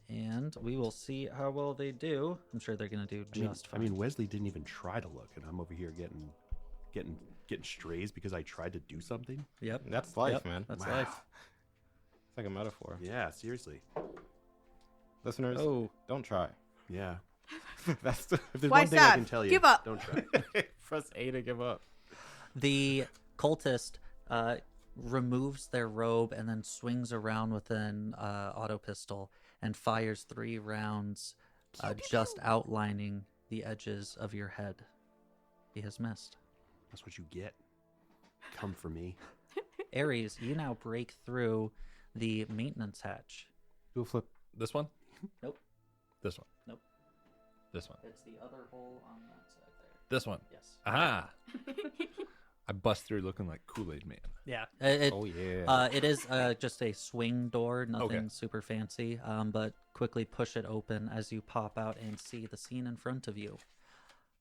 And we will see how well they do. I'm sure they're going to do just I fine. mean, Wesley didn't even try to look, and I'm over here getting strays because I tried to do something. Yep. That's life, Yep, man. That's Wow. life. It's like a metaphor. Yeah, seriously. Listeners, Oh, don't try. Yeah. That's the If there's Why one thing I sad? can tell you, Give up. don't try. press A to give up. the cultist removes their robe and then swings around with an auto pistol and fires 3 rounds, just outlining the edges of your head. He has missed. That's what you get. Come for me. Ares, you now break through the maintenance hatch. Do a flip. This one? Nope. This one? Nope. This one? It's the other hole on that side there. This one? Yes. Aha! I bust through looking like Kool-Aid Man. Yeah. Oh yeah. It is just a swing door, nothing super fancy, but quickly push it open as you pop out and see the scene in front of you.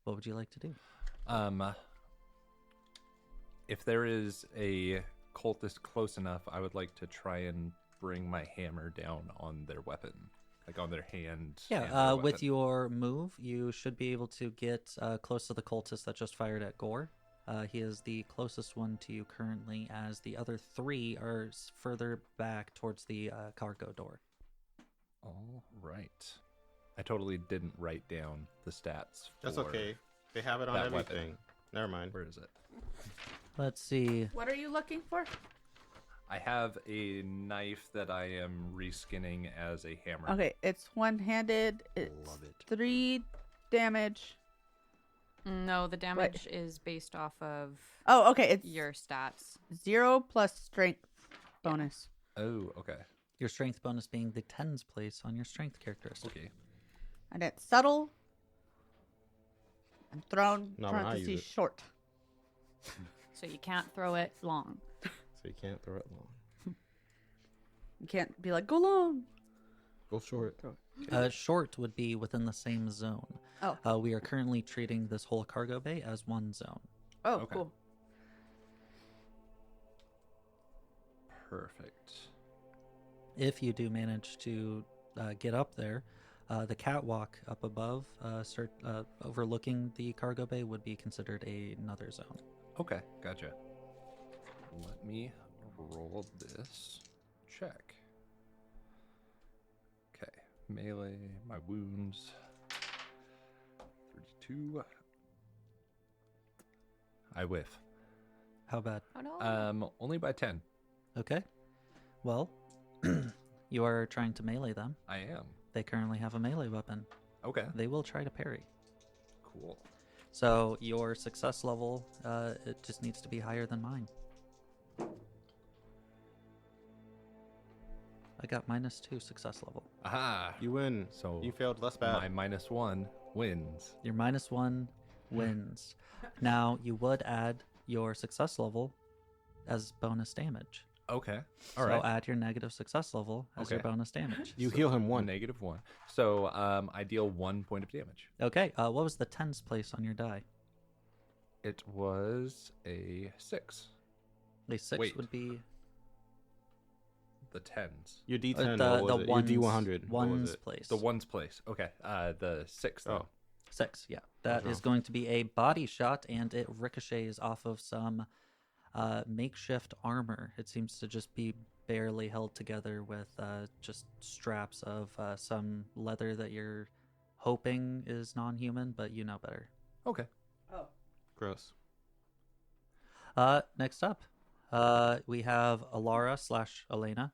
What would you like to do? If there is a cultist close enough, I would like to try and bring my hammer down on their weapon, like on their hand. and Yeah, their with weapon. your move, you should be able to get close to the cultist that just fired at Gore. He is the closest one to you currently, as the other 3 are further back towards the cargo door. All right. I totally didn't write down the stats. That's for- okay. They have it on that weapon. everything. Never mind. Where is it? Let's see. What are you looking for? I have a knife that I am reskinning as a hammer. Okay, it's one-handed. It's Love it. 3 damage. No, the damage is based off of Oh, okay. It's your stats. 0 plus strength bonus. Oh, okay. Your strength bonus being the tens place on your strength characteristic. Okay. And it's subtle. And thrown, Not when I use parentheses, it. short. So you can't throw it long. So you can't throw it long. You can't be like, go long. Go short. Short would be within the same zone. Oh. We are currently treating this whole cargo bay as one zone. Oh, Okay. cool. Perfect. If you do manage to get up there, the catwalk up above, overlooking the cargo bay, would be considered another zone. Okay, gotcha. Let me roll this check. Okay, melee, my wounds. 32. I whiff. How bad? Oh no. Only by 10. Okay. Well, you are trying to melee them. I am. They currently have a melee weapon. Okay, They will try to parry. cool. So your success level, it just needs to be higher than mine. I got -2 success level. Aha! You win. So You failed less bad. my -1 wins. Your -1 wins. Now you would add your success level as bonus damage. Okay, So all right. add your negative success level as your Okay. bonus damage. You heal him one. -1. So I deal 1 point of damage. Okay, what was the tens place on your die? It was a 6. A 6 Wait. would be The tens. Your D10. the what was it? ones, Your D100. What was ones it? place. The ones place. Okay. The 6. Then. Oh. 6, yeah. That was is wrong. going to be a body shot, and it ricochets off of some makeshift armor. It seems to just be barely held together with just straps of some leather that you're hoping is non-human, but you know better. Okay. Oh. Gross. Next up, we have Alara / Elena,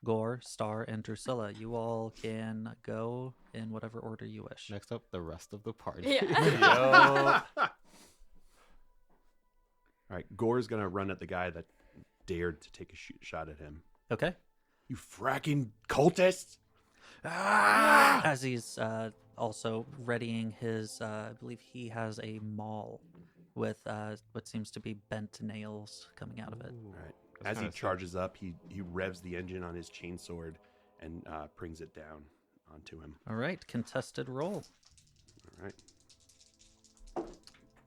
Gore, Star, and Drusilla. You all can go in whatever order you wish. Next up, the rest of the party. Yeah. All right, Gore's gonna run at the guy that dared to take a shot at him. Okay. You fracking cultists! As he's also readying his, I believe he has a maul with what seems to be bent nails coming out of it. All right. That's As he kinda sick. charges up, he revs the engine on his chainsword and brings it down onto him. All right, contested roll. All right.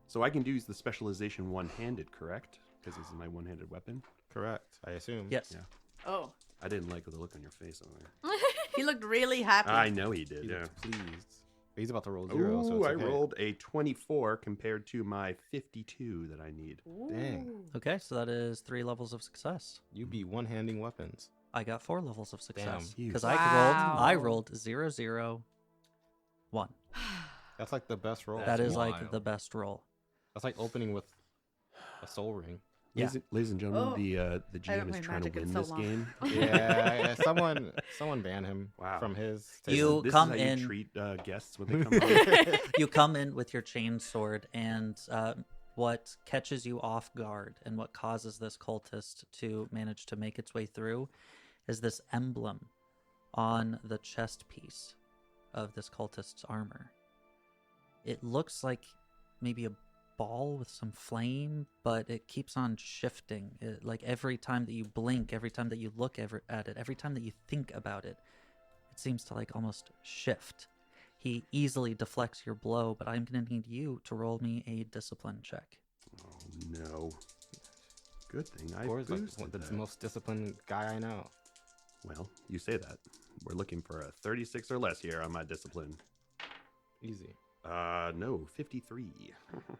So I can use the specialization one-handed, correct? Because this is my one-handed weapon. Correct. I assume. Yes. Yeah. Oh. I didn't like the look on your face on there. He looked really happy. I know he He did. Yeah. looked pleased. But he's about to roll 0. so Ooh, it's I okay. rolled a 24 compared to my 52 that I need. Dang. Okay, so that is 3 levels of success. You be one-handing weapons. I got 4 levels of success Damn. because Wow. I rolled 0, 0, 1. That's like the best roll. That is like wild. the best roll. That's like opening with a soul ring. Yeah. Ladies and gentlemen, Oh. the I haven't GM is played trying to Magic in win so this long. game. Yeah, someone banned him Wow. from his. You This come is how in- you treat guests when they come on. You come in with your chain sword, and what catches you off guard and what causes this cultist to manage to make its way through is this emblem on the chest piece of this cultist's armor. It looks like maybe a ball with some flame, but it keeps on shifting. Like every time that you blink, every time that you look at it, every time that you think about it, it seems to like almost shift. He easily deflects your blow, but I'm going to need you to roll me a discipline check. Oh no! Good thing I Gore's like boosted the that. most disciplined guy I know. Well, you say that. We're looking for a 36 or less here on my discipline. Easy. No, 53.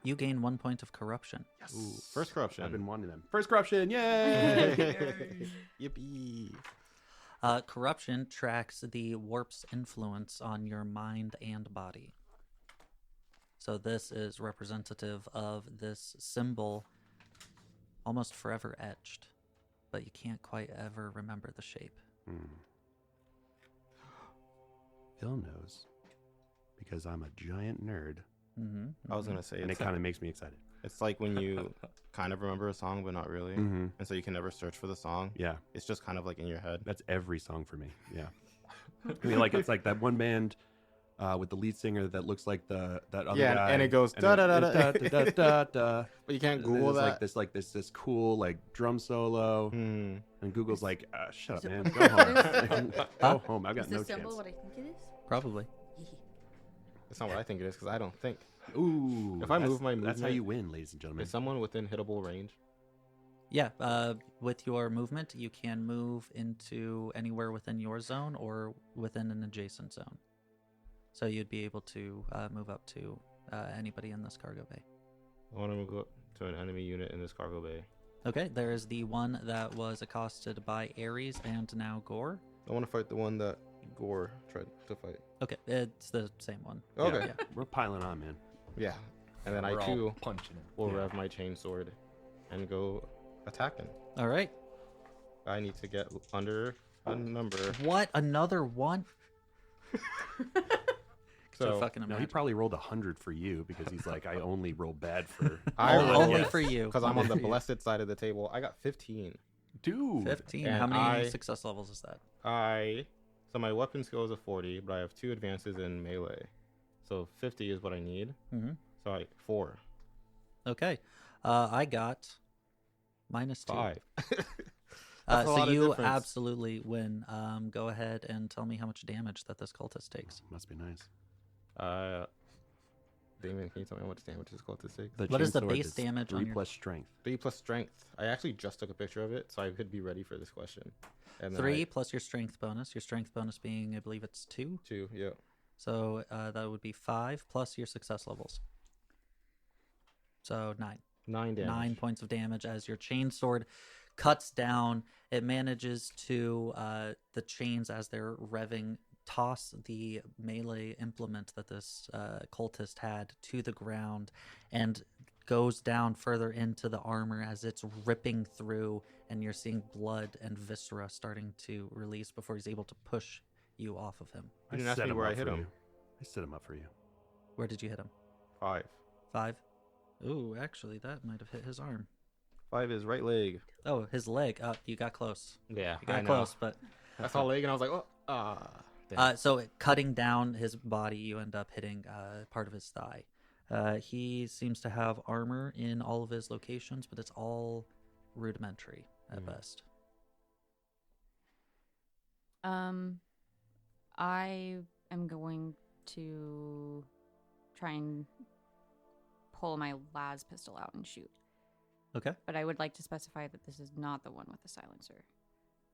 You gain 1 point of corruption. Yes. Ooh, first corruption. I've been wanting them. First corruption, yay! Yippee. Corruption tracks the warp's influence on your mind and body. So this is representative of this symbol almost forever etched, but you can't quite ever remember the shape. Phil knows because I'm a giant nerd. I was gonna say and it it's kind like, of makes me excited. it's like when you kind of remember a song but not really, Mm-hmm. and so you can never search for the song. Yeah, It's just kind of like in your head. that's every song for me. Yeah, I mean, like it's like that one band with the lead singer that looks like that other Yeah, guy, and it goes and da da da da. da da da. But you can't And then Google there's that. like this cool like drum solo, Hmm. and Google's like, shut up, Is it man, what go you home, think it go home. I've Is got no this symbol chance. what I think it is? Probably. It's not what I think it is because I don't think. Ooh, If I that's- move my that's how movement- you win, ladies and gentlemen. Is someone within hittable range? Yeah, with your movement, you can move into anywhere within your zone or within an adjacent zone. So you'd be able to move up to anybody in this cargo bay. I want to go to an enemy unit in this cargo bay. Okay, there is the one that was accosted by Ares and now Gore. I want to fight the one that Gore tried to fight. Okay, it's the same one. Okay. Yeah. We're piling on, man. Yeah. And then I We're all too punching it. will Yeah. rev my chain sword and go attacking. All right. I need to get under a number. What? Another one? So So fucking No, he imagine. probably rolled 100 for you because he's like, I only roll bad for. I Only, rolled- only yes. for you. because I'm on the Only for you. blessed side of the table, I got 15. Dude. 15. And How many I- success levels is that? So my weapon skill is a 40, but I have 2 advances in melee. So 50 is what I need. Mm-hmm. So 4. Okay. I got -2. 5. That's a So lot of you difference. absolutely win. Go ahead and tell me how much damage that this cultist takes. Must be nice. Damon, can you tell me how much damage this cultist takes? The What is the chainsword base damage on 3 your- plus strength. 3 plus strength. I actually just took a picture of it, so I could be ready for this question. And then 3 plus your strength bonus. Your strength bonus being, I believe it's 2. 2, yeah. So that would be 5 plus your success levels. So 9. 9 damage. 9 points of damage as your chainsword cuts down. It manages to, the chains as they're revving, toss the melee implement that this cultist had to the ground and goes down further into the armor as it's ripping through, and you're seeing blood and viscera starting to release before he's able to push you off of him. You didn't ask set me where up I hit for him. you. I set him up for you. Where did you hit him? 5. 5? Ooh, actually, that might have hit his arm. 5 is right leg. Oh, his leg. You got close. Yeah, You got I know. close, but I saw leg and I was like, oh, damn. so cutting down his body, you end up hitting part of his thigh. He seems to have armor in all of his locations, but it's all rudimentary at best. I am going to try and pull my las pistol out and shoot. Okay. But I would like to specify that this is not the one with the silencer.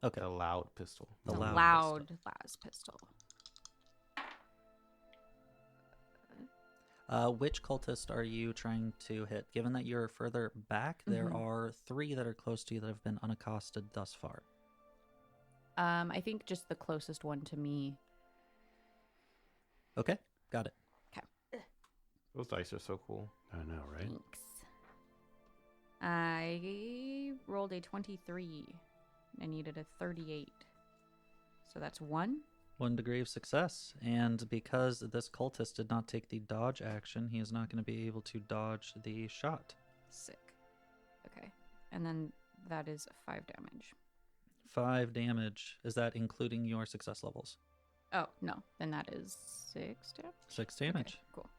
Okay. The loud pistol. The The loud loud las pistol. Which cultist are you trying to hit? Given that you're further back, there Mhm. are 3 that are close to you that have been unaccosted thus far. I think just the closest one to me. Okay, got it. Those dice are so cool. I know, right? Thanks. I rolled a 23. I needed a 38. So that's 1. 1 degree of success, and because this cultist did not take the dodge action, he is not going to be able to dodge the shot. Sick. Okay. And then that is 5 damage. 5 damage. Is that including your success levels? Oh, no. Then that is 6 damage. 6 damage. Okay, cool.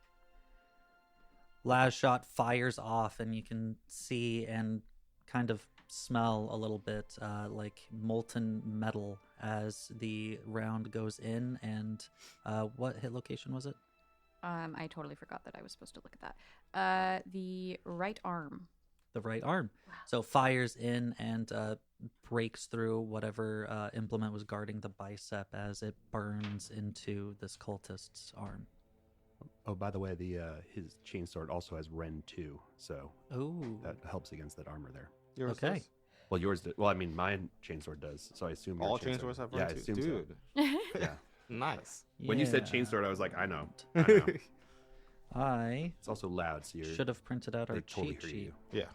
Last shot fires off, and you can see and kind of smell a little bit like molten metal as the round goes in. And what hit location was it? I totally forgot that I was supposed to look at that. The right arm. The right arm. So fires in and breaks through whatever implement was guarding the bicep as it burns into this cultist's arm. Oh, by the way, his chainsword also has Ren 2, so Ooh. that helps against that armor there. Yours Okay. does? Well, yours did. Well, I mean, my chainsword does, so I assume your All chainswords have Yeah, run I too? assume Dude. so. Yeah. Nice. When you said Yeah. chainsword, I was like, I know. I know. I It's also loud, so you're. should have printed out our they totally cheat hear sheet. you. Yeah.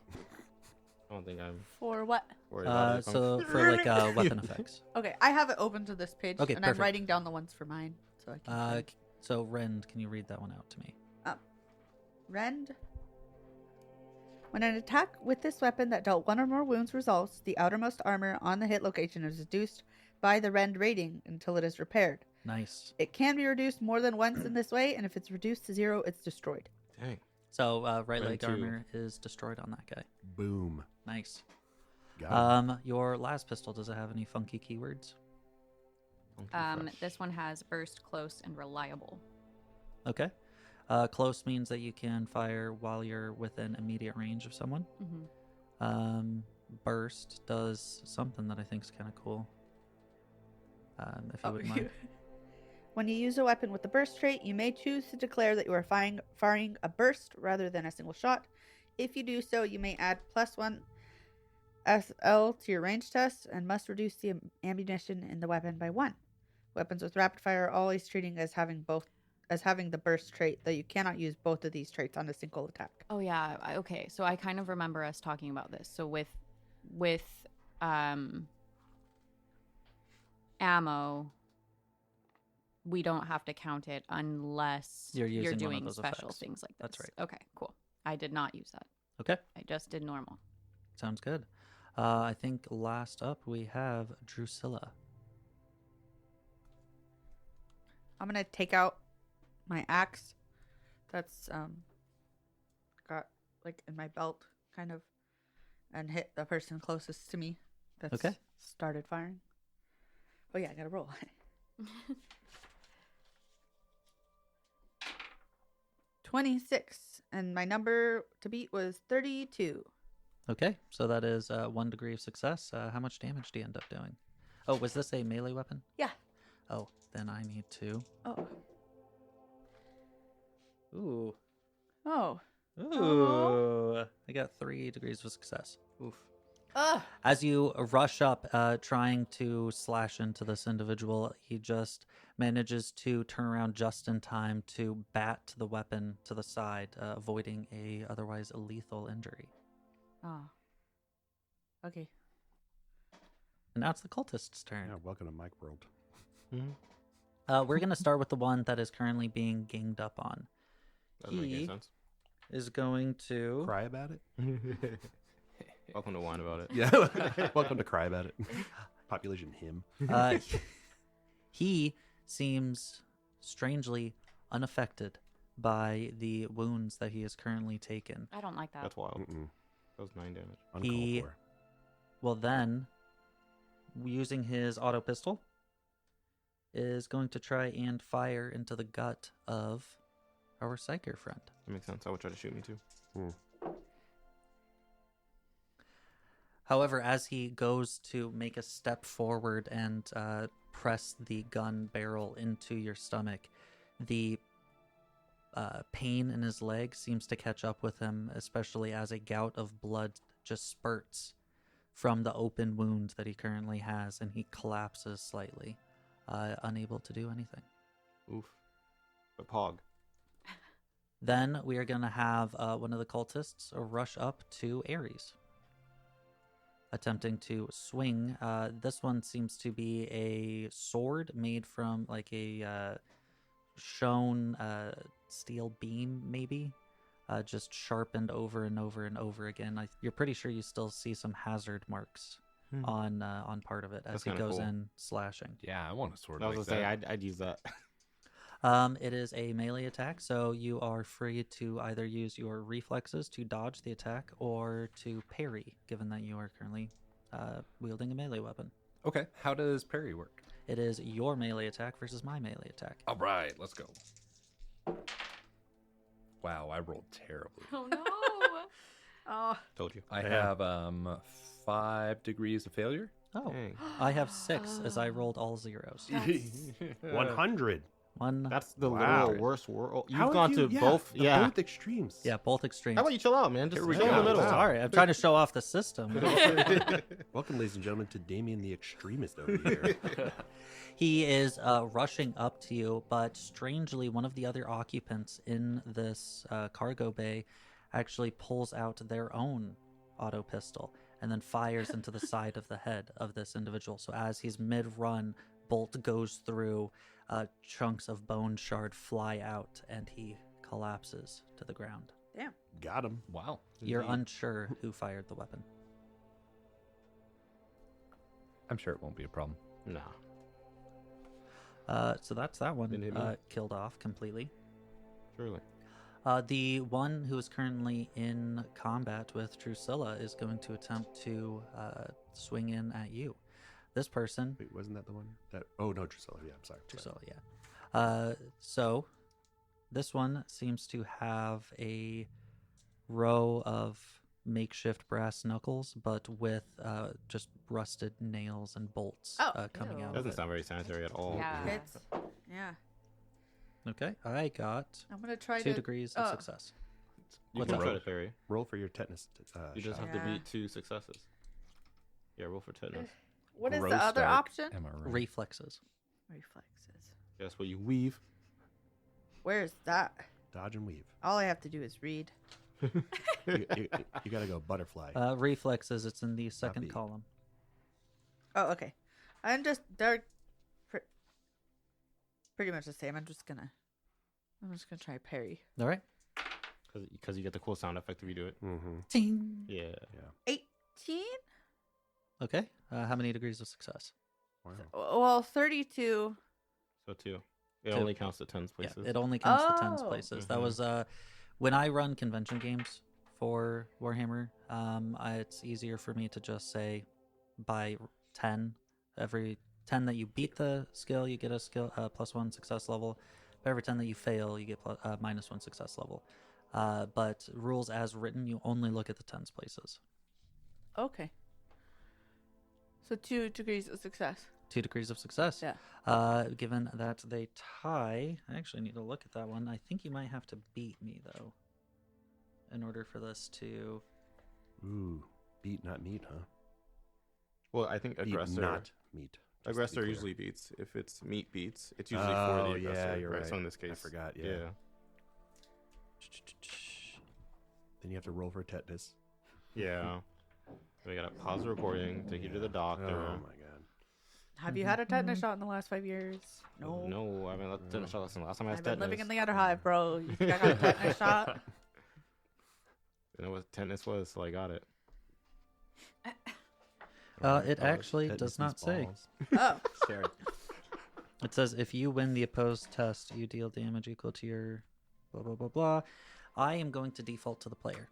I don't think I'm For what? worried about it. So for like weapon effects. Okay, I have it open to this page, Okay, and I'm perfect. writing down the ones for mine, so I can. So Ren, can you read that one out to me? Rend. When an attack with this weapon that dealt one or more wounds results, the outermost armor on the hit location is reduced by the Rend rating until it is repaired. Nice. It can be reduced more than once in this way, and if it's reduced to 0, it's destroyed. Dang. So right Rend leg 2. armor is destroyed on that guy. Boom. Nice. Got it. Your last pistol, does it have any funky keywords? Funky fresh. This one has burst, close, and reliable. Okay. Close means that you can fire while you're within immediate range of someone. Mm-hmm. Burst does something that I think is kind of cool. If you wouldn't mind. When you use a weapon with the burst trait, you may choose to declare that you are firing a burst rather than a single shot. If you do so, you may add +1 SL to your range test and must reduce the ammunition in the weapon by 1. Weapons with rapid fire are always treating as having the burst trait, though you cannot use both of these traits on a single attack. Oh yeah. Okay. So I kind of remember us talking about this. So with ammo, we don't have to count it unless You're using one of doing those special effects. things like this. That's right. Okay. Cool. I did not use that. Okay. I just did normal. Sounds good. I think last up we have Drusilla. I'm gonna take out my axe that's got like in my belt kind of and hit the person closest to me that's Okay. started firing. Oh yeah, I gotta roll. 26, and my number to beat was 32. Okay, so that is 1 degree of success. How much damage do you end up doing? Oh, was this a melee weapon? Yeah. Oh, then I need to. Oh. Ooh. Oh. Ooh. I got 3 degrees of success. Oof. Ugh. As you rush up, trying to slash into this individual, he just manages to turn around just in time to bat the weapon to the side, avoiding a otherwise lethal injury. Oh. Okay. And now it's the cultist's turn. Yeah, welcome to Mike World. We're going to start with the one that is currently being ganged up on. Doesn't make any He sense. is going to... Cry about it? Welcome to whine about it. Yeah. Welcome to Cry About It. Population him. He seems strangely unaffected by the wounds that he has currently taken. I don't like that. That's wild. Mm-mm. That was 9 damage. Uncalled He- for. Well, then, using his auto pistol, is going to try and fire into the gut of our psyker friend. That makes sense. I would try to shoot me too. However, as he goes to make a step forward and press the gun barrel into your stomach, the pain in his leg seems to catch up with him, especially as a gout of blood just spurts from the open wound that he currently has, and he collapses slightly, unable to do anything. Oof. But Pog. Then we are going to have one of the cultists rush up to Ares, attempting to swing. This one seems to be a sword made from like a shown steel beam, maybe, just sharpened over and over and over again. You're pretty sure you still see some hazard marks on part of it as That's he kinda goes cool. in slashing. Yeah, I want a sword I was like gonna say that. I'd use that. It is a melee attack, so you are free to either use your reflexes to dodge the attack or to parry, given that you are currently wielding a melee weapon. Okay, how does parry work? It is your melee attack versus my melee attack. All right, let's go. Wow, I rolled terribly. Oh no. Oh. Told you. I Yeah. have 5 degrees of failure. Oh, Dang. I have 6 as I rolled all zeros. 100. One. That's the Wow. literal worst world. You've How have gone you- to yeah, both. the Yeah. both extremes. Yeah, both extremes. How about you chill out, man? Just Here we chill in go. the middle. Wow. Sorry, I'm trying to show off the system. Welcome, ladies and gentlemen, to Damien the Extremist over here. He is rushing up to you, but strangely, one of the other occupants in this cargo bay actually pulls out their own auto pistol and then fires into the side of the head of this individual. So as he's mid-run, bolt goes through, chunks of bone shard fly out, and he collapses to the ground. Damn. Got him. Wow. You're Indeed. unsure who fired the weapon. I'm sure it won't be a problem. Nah. So that's that one Didn't hit me. killed off completely. Surely. The one who is currently in combat with Drusilla is going to attempt to swing in at you. This person, Wait, wasn't that the one? That? Oh no, Drusilla. Yeah, I'm sorry. Drusilla, yeah. So this one seems to have a row of makeshift brass knuckles, but with just rusted nails and bolts Oh, coming ew. out. Doesn't of it. sound very sanitary at all. Yeah. It's yeah. Okay, I got I'm gonna try 2 to. degrees of oh. success. You What's can up? try to parry. Roll for your tetanus. You just shot. have to Yeah. beat 2 successes. Yeah, roll for tetanus. What is Grow the other Stark. option? Am I right? Reflexes. Reflexes. Guess what you weave. Where's that? Dodge and weave. All I have to do is read. You gotta go butterfly. Reflexes, it's in the second B. column. Oh, okay. They're pretty much the same. I'm just gonna try parry. All right. Because you get the cool sound effect if you do it. Mm-hmm. Ting. Yeah. 18. Okay. How many degrees of success? Wow. Well, 32. So 2. It 2. only counts to tens places. Yeah, it only counts to tens Oh. places. That Mhm. was when I run convention games for Warhammer. It's easier for me to just say by 10. Every 10 that you beat the skill, you get a skill +1 success level. For every 10 that you fail, you get -1 success level. But rules as written, you only look at the tens places. Okay. So 2 degrees of success. 2 degrees of success. Yeah. Given that they tie, I actually need to look at that one. I think you might have to beat me though, in order for this to. Ooh, beat not meat, huh? Well, I think Beat aggressor. not meat. just to be Aggressor clear. usually beats. If it's meat beats, it's usually for Oh, the aggressor. yeah, you're right. So in this case, I forgot. Yeah. Then you have to roll for tetanus. Yeah. We gotta pause the recording, take you to the doctor. Oh my god. Have you had a tetanus shot in the last 5 years? No. No, I haven't let tetanus shot last time I had I've been living tetanus. in the other hive, bro. You think I got a tetanus shot? You know what tetanus was, so I got it. It actually Tetanus does not these say. balls. Oh. Scary. It says if you win the opposed test, you deal damage equal to your blah blah blah blah. I am going to default to the player.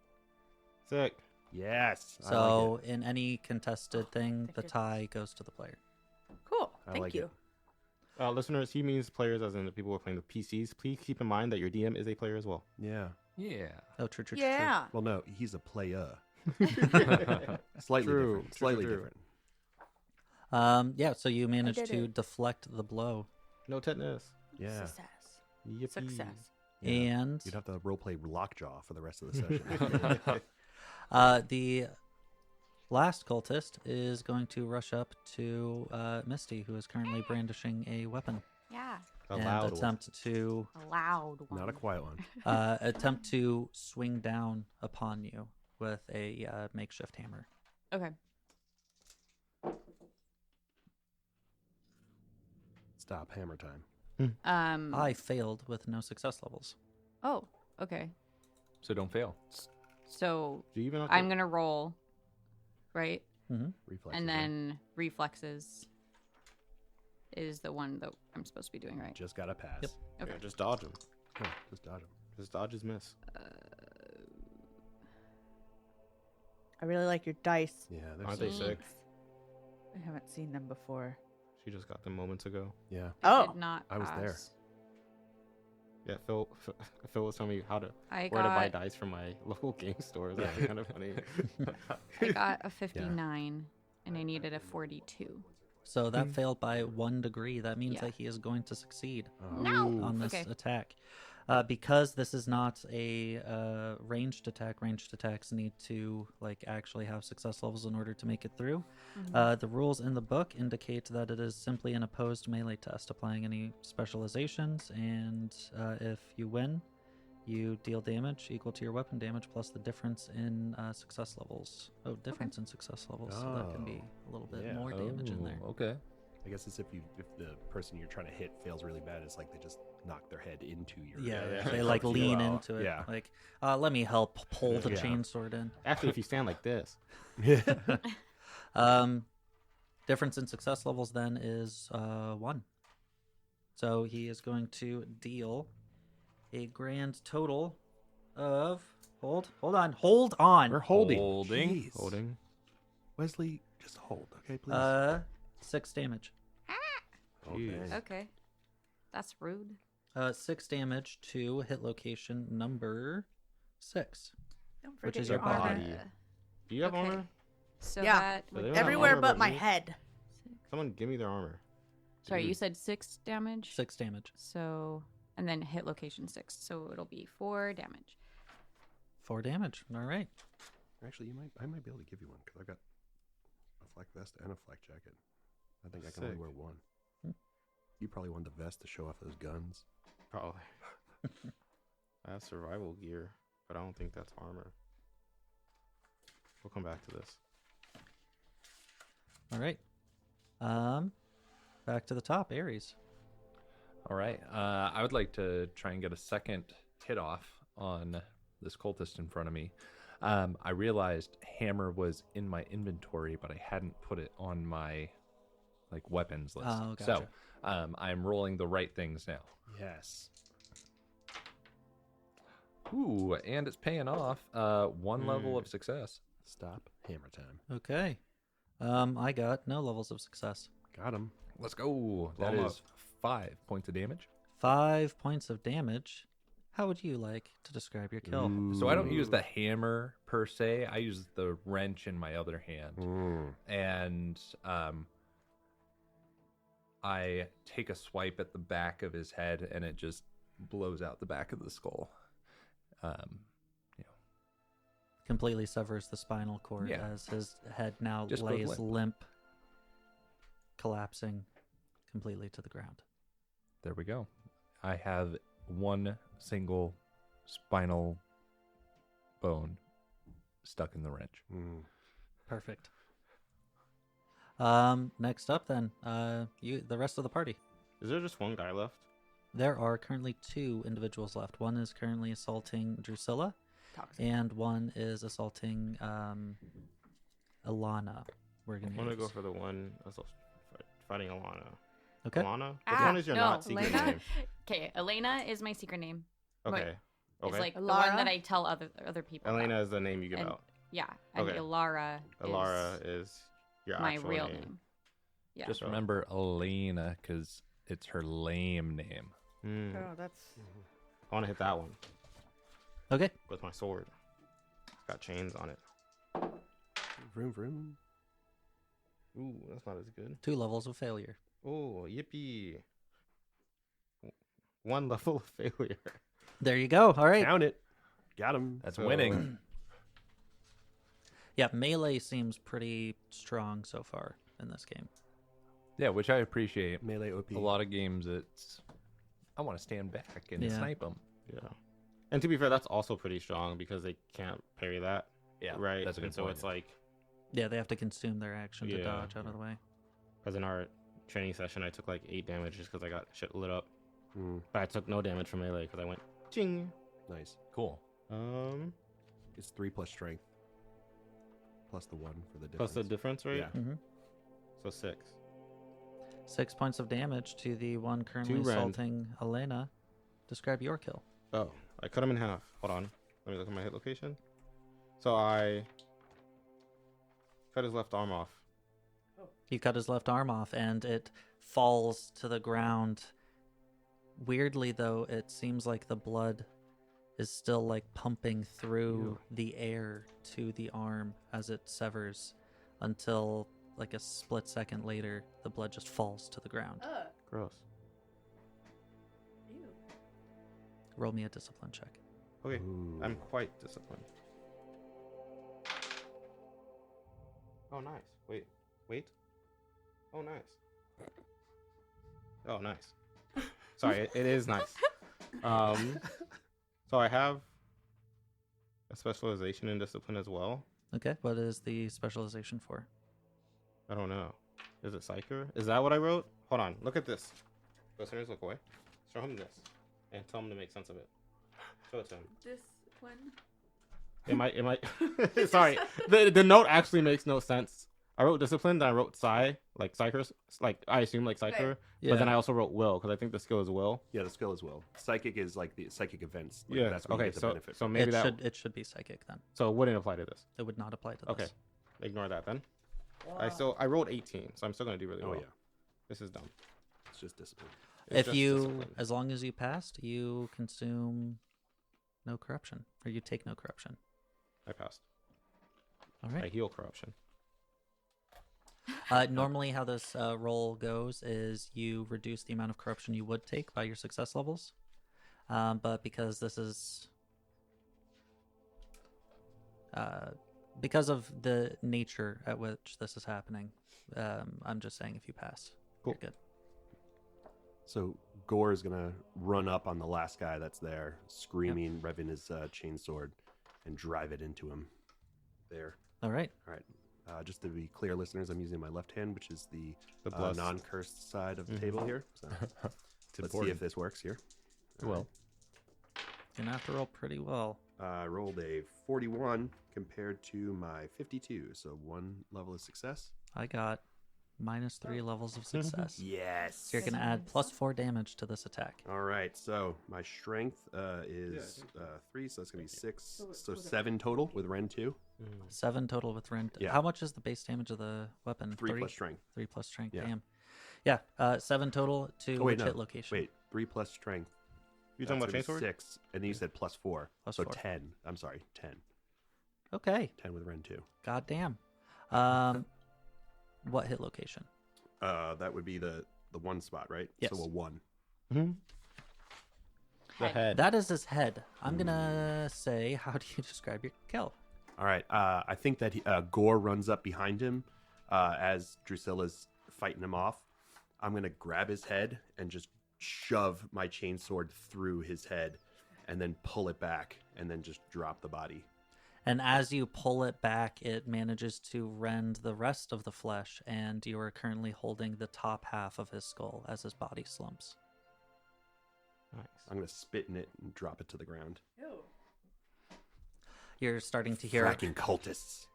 Sick. Yes. I So like it. in any contested thing, the Tickets. tie goes to the player. Cool. I Thank like you. it. Listeners, he means players as in the people who are playing with PCs. Please keep in mind that your DM is a player as well. Yeah. Yeah. Oh, true, true, Yeah. Well, no, he's a player. Slightly True, different. true, Slightly true. different. true. Yeah, so you managed did to it. deflect the blow, No tetanus. Yeah. Success. Yippee. Success. Yeah. and You'd have to roleplay Lockjaw for the rest of the session. the last cultist is going to rush up to Misty, who is currently brandishing a weapon, Yeah. A and loud one. attempt to A loud one. Not a quiet one. attempt to swing down upon you with a makeshift hammer. Okay. Stop. Hammer time. I failed with no success levels. Oh, okay. So don't fail. So Do you even have I'm gonna roll, right? Reflex. And then reflexes is the one that I'm supposed to be doing, right? Just gotta pass. Yep. Okay. Yeah, just dodge him. Yeah, just dodge him. Just dodge his miss. I really like your dice. Yeah, they're Aren't so they sick. sick? I haven't seen them before. She just got them moments ago. Yeah. Oh. Did not I was there. pass. Yeah, Phil was telling me where to buy dice from my local game store. That's kind of funny. I got a 59 and I needed a 42. So that failed by 1 degree. That means Yeah. that he is going to succeed No. on this Okay. attack. Because this is not a ranged attack, ranged attacks need to actually have success levels in order to make it through. The rules in the book indicate that it is simply an opposed melee test, applying any specializations, and if you win, you deal damage equal to your weapon damage plus the difference in success levels. Oh, difference in success levels, so that can be a little bit Yeah. more damage in there. Okay. I guess it's if the person you're trying to hit fails really bad, it's like they just knock their head into your Yeah, yeah, they yeah. like Helps you lean out. into it. Yeah. Like, let me help pull the Yeah. chainsword in. Actually, if you stand like this, Difference in success levels then is 1. So he is going to deal a grand total of hold on. We're holding. Holding. holding. Wesley, just hold, okay, please. 6 damage. Okay. Okay. That's rude. 6 damage to hit location number 6. Don't Which forget is your your armor. body. Do you have Okay. armor? So Yeah. that So they would don't have Everywhere armor but but my me? head. Someone give me their armor. Sorry, you said 6 damage? 6 damage. So, and then hit location 6. So it'll be 4 damage. 4 damage. All right. Actually, I might be able to give you one because I got a flak vest and a flak jacket. I think I can only Sick. wear one. Hmm. You probably want the vest to show off those guns. Probably. I have survival gear, but I don't think that's armor. We'll come back to this. All right. Back to the top, Ares. All right. I would like to try and get a second hit off on this cultist in front of me. I realized hammer was in my inventory, but I hadn't put it on my weapons list. Oh, So gotcha. I'm rolling the right things now. Yes. Ooh, and it's paying off. 1 level of success. Stop. Hammer time. Okay. I got no levels of success. Got him. Let's go. That Blow 'em is 5 points of damage. 5 points of damage. How would you like to describe your kill? So I don't use the hammer per se. I use the wrench in my other hand. And I take a swipe at the back of his head, and it just blows out the back of the skull. Completely severs the spinal cord Yeah. as his head now Just goes lays limp, collapsing completely to the ground. There we go. I have 1 single spinal bone stuck in the wrench. Perfect. Next up then, the rest of the party. Is there just one guy left? There are currently 2 individuals left. One is currently assaulting Drusilla, Toxic. and one is assaulting Alana. We're I'm gonna gonna go use. for the one fighting Alana. Okay. Alana? Which Ah, one is your no, not secret Elena? name? Okay, Elena is my secret name. Okay. It's Okay. like the Alara? one that I tell other people. Elena about. is the name you give And out. Yeah, and Okay. Ilara Alara is your my actual real name. name. Yeah. Just So- remember Elena, because it's her lame name. Oh, that's I want to hit that one Okay. with my sword. It's got chains on it. Vroom, vroom. Ooh, that's not as good. 2 levels of failure. Oh, yippee. 1 level of failure. There you go. All right. Count it. Got him. That's So- winning. Yeah, melee seems pretty strong so far in this game. Yeah, which I appreciate. Melee OP. A lot of games, it's I want to stand back and Yeah. snipe them. Yeah. And to be fair, that's also pretty strong because they can't parry that. Yeah, Right. That's a good and so point. it's like, Yeah, they have to consume their action to Yeah. dodge out of the way. because in our training session, I took like 8 damage just because I got shit lit up. Mm, But I took no damage from melee because I went ching. nice. Cool. It's 3 plus strength. Plus the 1 for the difference. Plus the difference, right? Yeah. Mm-hmm. So 6. 6 points of damage to the one currently 2 rend. assaulting Elena. Describe your kill. Oh, I cut him in half. Hold on. Let me look at my hit location. So I cut his left arm off. You cut his left arm off and it falls to the ground. Weirdly, though, it seems like the blood is still like pumping through the air to the arm as it severs until like a split second later, the blood just falls to the ground. Gross. Roll me a discipline check. Okay, Ooh. I'm quite disciplined. Oh, nice. Wait. Oh, nice. Oh, nice. Sorry, it is nice. So I have a specialization in discipline as well. Okay, what is the specialization for? I don't know. Is it Psyker? Is that what I wrote? Hold on. Look at this. Listeners, look away. Show him this, and tell him to make sense of it. Show it to him. This one. It might. Sorry, the note actually makes no sense. I wrote discipline, then I wrote psi, like psychers, like I assume like psycher, Yeah. but then I also wrote will because I think the skill is will. Yeah, the skill as well. Psychic is like the psychic events. Like, Yeah. That's when you Okay. get the So benefit. so maybe it should be psychic then. so it wouldn't apply to this. It would not apply to this. Okay. Ignore that then. I rolled 18, so I'm still gonna do really Oh well. yeah, This is dumb. it's just discipline. It's If just you, discipline. as long as you passed, you consume no corruption, or you take no corruption. I passed. All I right. heal corruption. Normally, how this roll goes is you reduce the amount of corruption you would take by your success levels, but because this is because of the nature at which this is happening, I'm just saying if you pass, Cool. you're good. So Gore is gonna run up on the last guy that's there, screaming, revving his chainsword, and drive it into him. There. All right. All right. Just to be clear, listeners, I'm using my left hand, which is the plus. non-cursed side of the Mhm. table here. So let's see if this works here. Well, You're gonna have to roll pretty well. I rolled a 41 compared to my 52, so 1 level of success. I got -3 levels of success. Yes. So you're gonna add +4 damage to this attack. All right, so my strength is 3, so that's going to be 6. So 7 total with Ren 2. 7 total with rent. Yeah. How much is the base damage of the weapon? 3 plus strength. 3 plus strength. Yeah. Damn. Yeah. 7 total to Oh, wait, which no. hit location? Wait, 3 plus strength. you talking about That's chainsword? gonna be 6, and then you said +4. Plus so 4. 10. I'm sorry, 10. Okay. 10 with Ren 2. God damn. What hit location? That would be the one spot, right? Yes. So a 1. The head. That is his head. I'm gonna say, how do you describe your kill? All right. I think that Gore runs up behind him as Drusilla's fighting him off. I'm going to grab his head and just shove my chainsword through his head and then pull it back and then just drop the body. And as you pull it back, it manages to rend the rest of the flesh, and you are currently holding the top half of his skull as his body slumps. Nice. I'm going to spit in it and drop it to the ground. You're starting to hear Fracking cultists.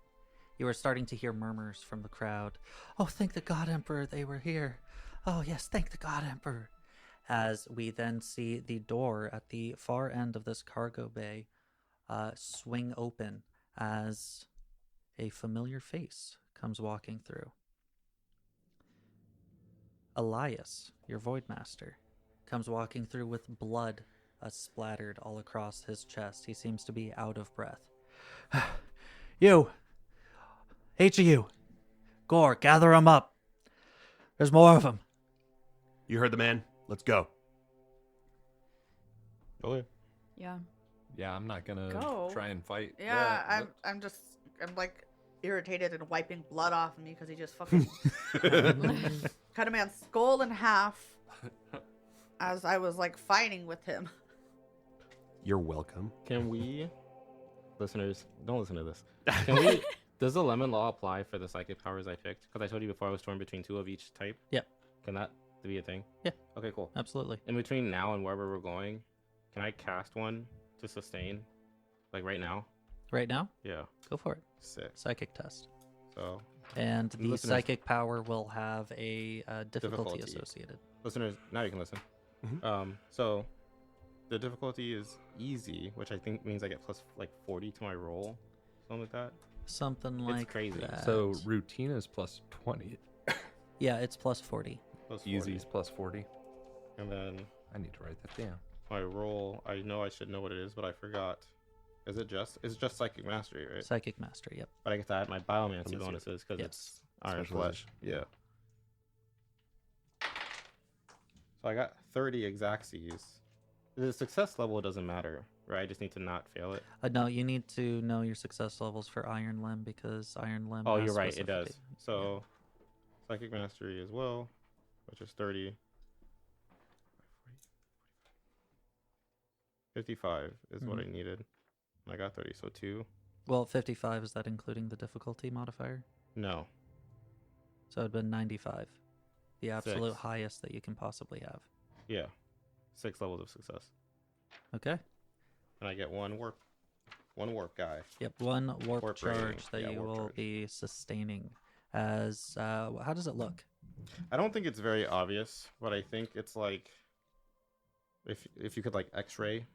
You are starting to hear murmurs from the crowd. Oh, thank the God Emperor they were here. Oh, yes, thank the God Emperor. As we then see the door at the far end of this cargo bay swing open as a familiar face comes walking through. Elias, your Voidmaster, comes walking through with blood splattered all across his chest. He seems to be out of breath. You! Each of you! Gore, gather them up! There's more of them! You heard the man. Let's go. Okay. Yeah. Yeah, I'm not gonna Go. try and fight. Yeah, I'm like irritated and wiping blood off of me because he just fucking cut a man's skull in half as I was like fighting with him. You're welcome. Can we, listeners, don't listen to this. Can we? Does the lemon law apply for the psychic powers I picked? Because I told you before I was torn between 2 of each type. Yep. Can that be a thing? Yeah. Okay, cool. Absolutely. In between now and wherever we're going, can I cast one to sustain? Like right now? Right now, Yeah. go for it. Sick. Psychic test. So, And the Listeners- psychic power will have a difficulty Difficulty. associated. listeners, now you can listen. So, the difficulty is easy, which I think means I get plus like 40 to my roll, something like that. Something like crazy. that. So routine is plus 20. yeah, it's plus 40. Plus 40. Easy is plus 40. And then I need to write that down. my roll, I know I should know what it is, but I forgot. Is it just? It's just psychic mastery, right? Psychic mastery, yep. But I get to add my biomancy Unless bonuses because Yes. it's iron Specialized. flesh. Yeah. So I got 30 exactsies. The success level doesn't matter, right? I just need to not fail it. No, you need to know your success levels for Iron Limb because Iron Limb. Oh, has you're right. It specific- does. So psychic mastery as well, which is 30. 55 is what I needed. I got 30, so 2. Well, 55, is that including the difficulty modifier? No. So it'd been 95. The absolute 6. highest that you can possibly have. Yeah. 6 levels of success. Okay. And I get one warp guy. Yep, one warp Warp charge rating. that Yeah, you warp will charge. be sustaining. As how does it look? I don't think it's very obvious, but I think it's like if you could like X-ray,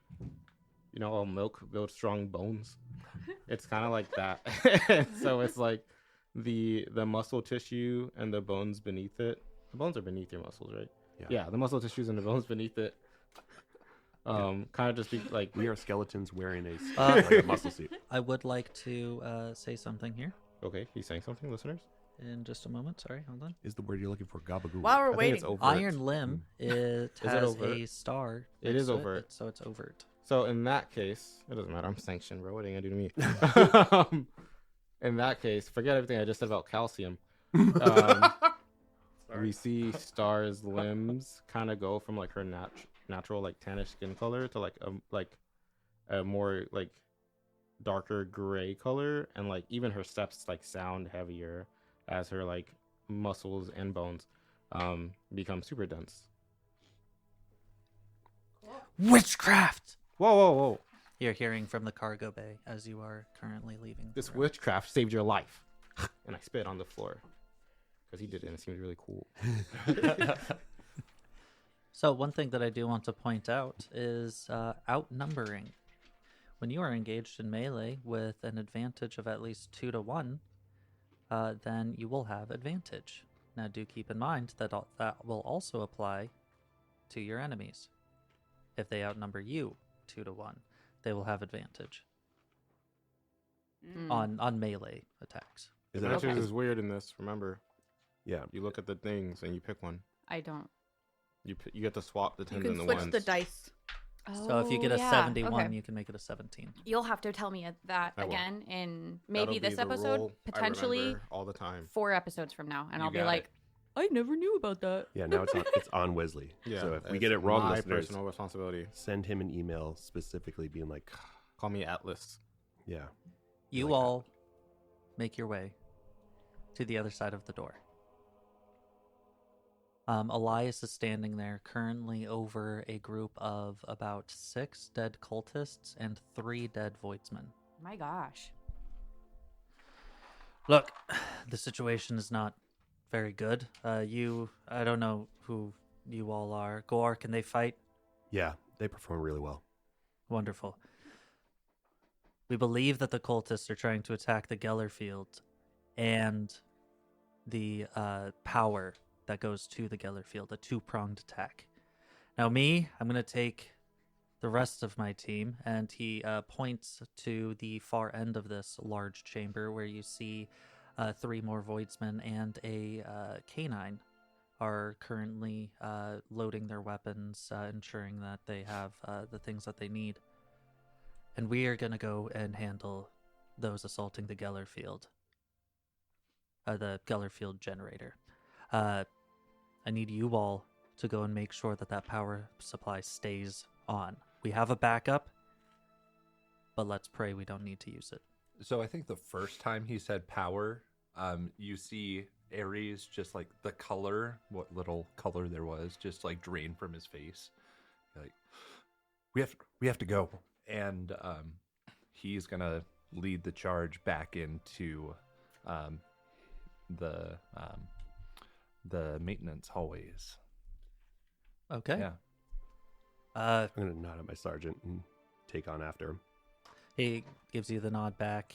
you know, how milk builds strong bones. It's kind of like that. So it's like the muscle tissue and the bones beneath it. The bones are beneath your muscles, right? Yeah, the muscle tissues and the bones beneath it. Kind of just be like We are skeletons wearing a, Uh, like a muscle suit. I would like to say something here okay, he's saying something, listeners. in just a moment. Sorry, hold on. Is the word you're looking for gabagool? While we're I think it's waiting, overt. Iron Limb it it has overt? a star. It next is to overt. so it's overt. So in that case, it doesn't matter. I'm sanctioned, bro. What are you gonna do to me? In that case, forget everything I just said about calcium. We see Star's limbs kind of go from like her natural like tannish skin color to like a more like darker gray color, and like even her steps like sound heavier as her like muscles and bones become super dense. Witchcraft. Whoa. You're hearing from the cargo bay as you are currently leaving. This the room. witchcraft saved your life. And I spit on the floor because he did it and it seemed really cool. So one thing that I do want to point out is outnumbering. When you are engaged in melee with an advantage of at least 2 to 1, then you will have advantage. Now do keep in mind that that will also apply to your enemies. If they outnumber you 2 to 1, they will have advantage on melee attacks. Is that Adventures is weird in this. Remember, Yeah. you look at the things and you pick one. I don't. You get to swap the you tens can and the switch ones. the dice. So if you get a Oh, yeah. 71, Okay. you can make it a 17. You'll have to tell me that I will. again in That'll maybe be this the episode, rule I potentially remember all the time. 4 episodes from now, and You I'll be got like, it. I never knew about that. Yeah, now it's on Wesley. Yeah. So if we it's get it wrong, my listeners, personal responsibility. send him an email specifically being like, Call me Atlas. yeah. You like that. all make your way to the other side of the door. Elias is standing there currently over a group of about 6 dead cultists and 3 dead voidsmen. My gosh. Look, the situation is not very good. I don't know who you all are. Goar, can they fight? Yeah, they perform really well. Wonderful. We believe that the cultists are trying to attack the Geller field and the power that goes to the Geller field, a 2-pronged attack. Now I'm going to take the rest of my team, and he points to the far end of this large chamber where you see 3 more voidsmen and a canine are currently loading their weapons, ensuring that they have the things that they need. And we are going to go and handle those assaulting the Geller field. The Geller field generator. I need you all to go and make sure that that power supply stays on. We have a backup, but let's pray we don't need to use it. So I think the first time he said power, you see Ares just like the color, what little color there was, just like drain from his face. Like we have to go, and he's gonna lead the charge back into the maintenance hallways. Okay. Yeah. Uh, I'm going to nod at my sergeant and take on after him. he gives you the nod back,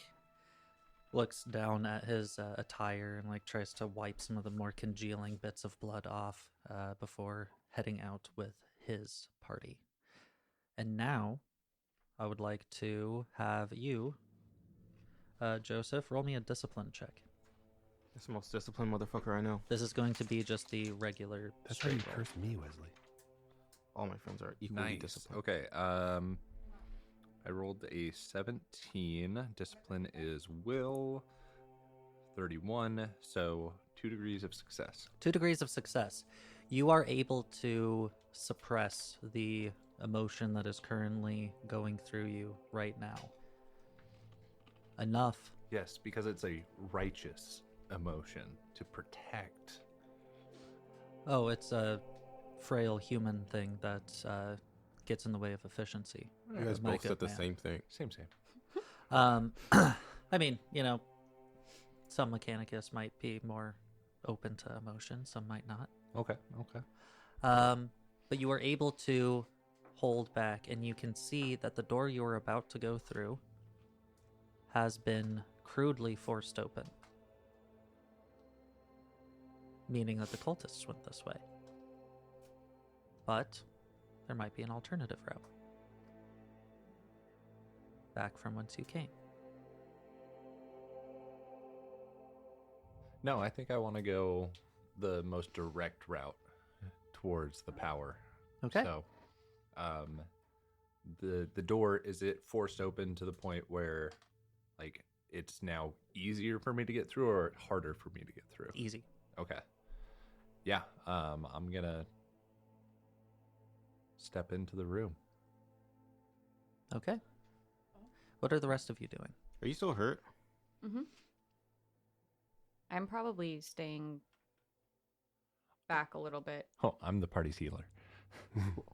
looks down at his attire and like tries to wipe some of the more congealing bits of blood off before heading out with his party. And now I would like to have you, Joseph, roll me a discipline check. That's the most disciplined motherfucker I know. This is going to be just the regular That's how you straight roll. curse me, Wesley. All my friends are equally Nice. disciplined. Okay. I rolled a 17. Discipline is will. 31. So 2 degrees of success. 2 degrees of success. You are able to suppress the emotion that is currently going through you right now. Enough. Yes, because it's a righteous emotion to protect. Oh, it's frail human thing that gets in the way of efficiency. You guys My both good said the man. same thing. Same. I mean, some mechanics might be more open to emotion, some might not. Okay. But you are able to hold back, and you can see that the door you are about to go through has been crudely forced open, meaning that the cultists went this way. But there might be an alternative route back from whence you came. No, I think I want to go the most direct route towards the power. Okay. So, the door, is it forced open to the point where, like, it's now easier for me to get through, or harder for me to get through? Easy. Okay. Yeah. I'm gonna step into the room. Okay. What are the rest of you doing? Are you still hurt? Mm-hmm. I'm probably staying back a little bit. Oh, I'm the party's healer.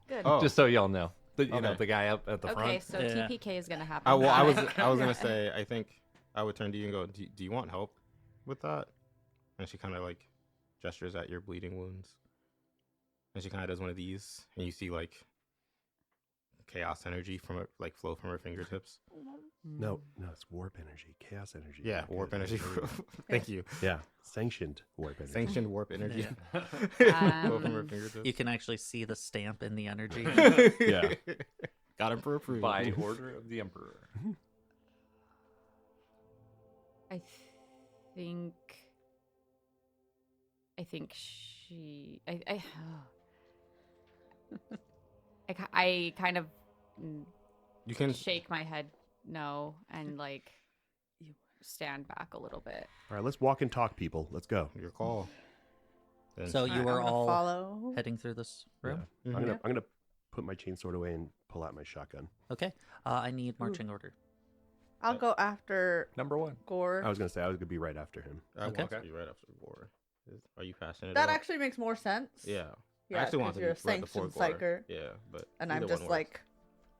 Good. Oh. Just so y'all know. You know, Okay. the guy up at the Okay, front. so Yeah. TPK is gonna happen. Well, I Got was it. I was gonna say I think I would turn to you and go, do you want help with that? And she kind of like gestures at your bleeding wounds, and she kind of does one of these, and you see like chaos energy from it, like flow from her fingertips. No, it's warp energy, chaos energy. Yeah, Okay, warp energy. there you go. Thank you. Yeah, sanctioned warp energy. Sanctioned warp energy. Yeah. Flow from her fingertips. You can actually see the stamp in the energy. Yeah. Got him for approval. By order of the Emperor. I think she. I kind of You can. shake my head no and like stand back a little bit. All right, let's walk and talk, people. Let's go. Your call. Then So Alright, you I'm were gonna all follow. heading through this room? Yeah. Mhm. I'm gonna put my chainsword away and pull out my shotgun. Okay. I need marching order. I'll go after Number one. Gore. I was gonna say I was gonna be right after him. I Okay. want to be right after the war. Are you passionate? That about- actually makes more sense. Yeah. Yeah, I actually want 'cause to you're be a right before sanctioned Gore. psyker. Yeah, but And either I'm one just works. like,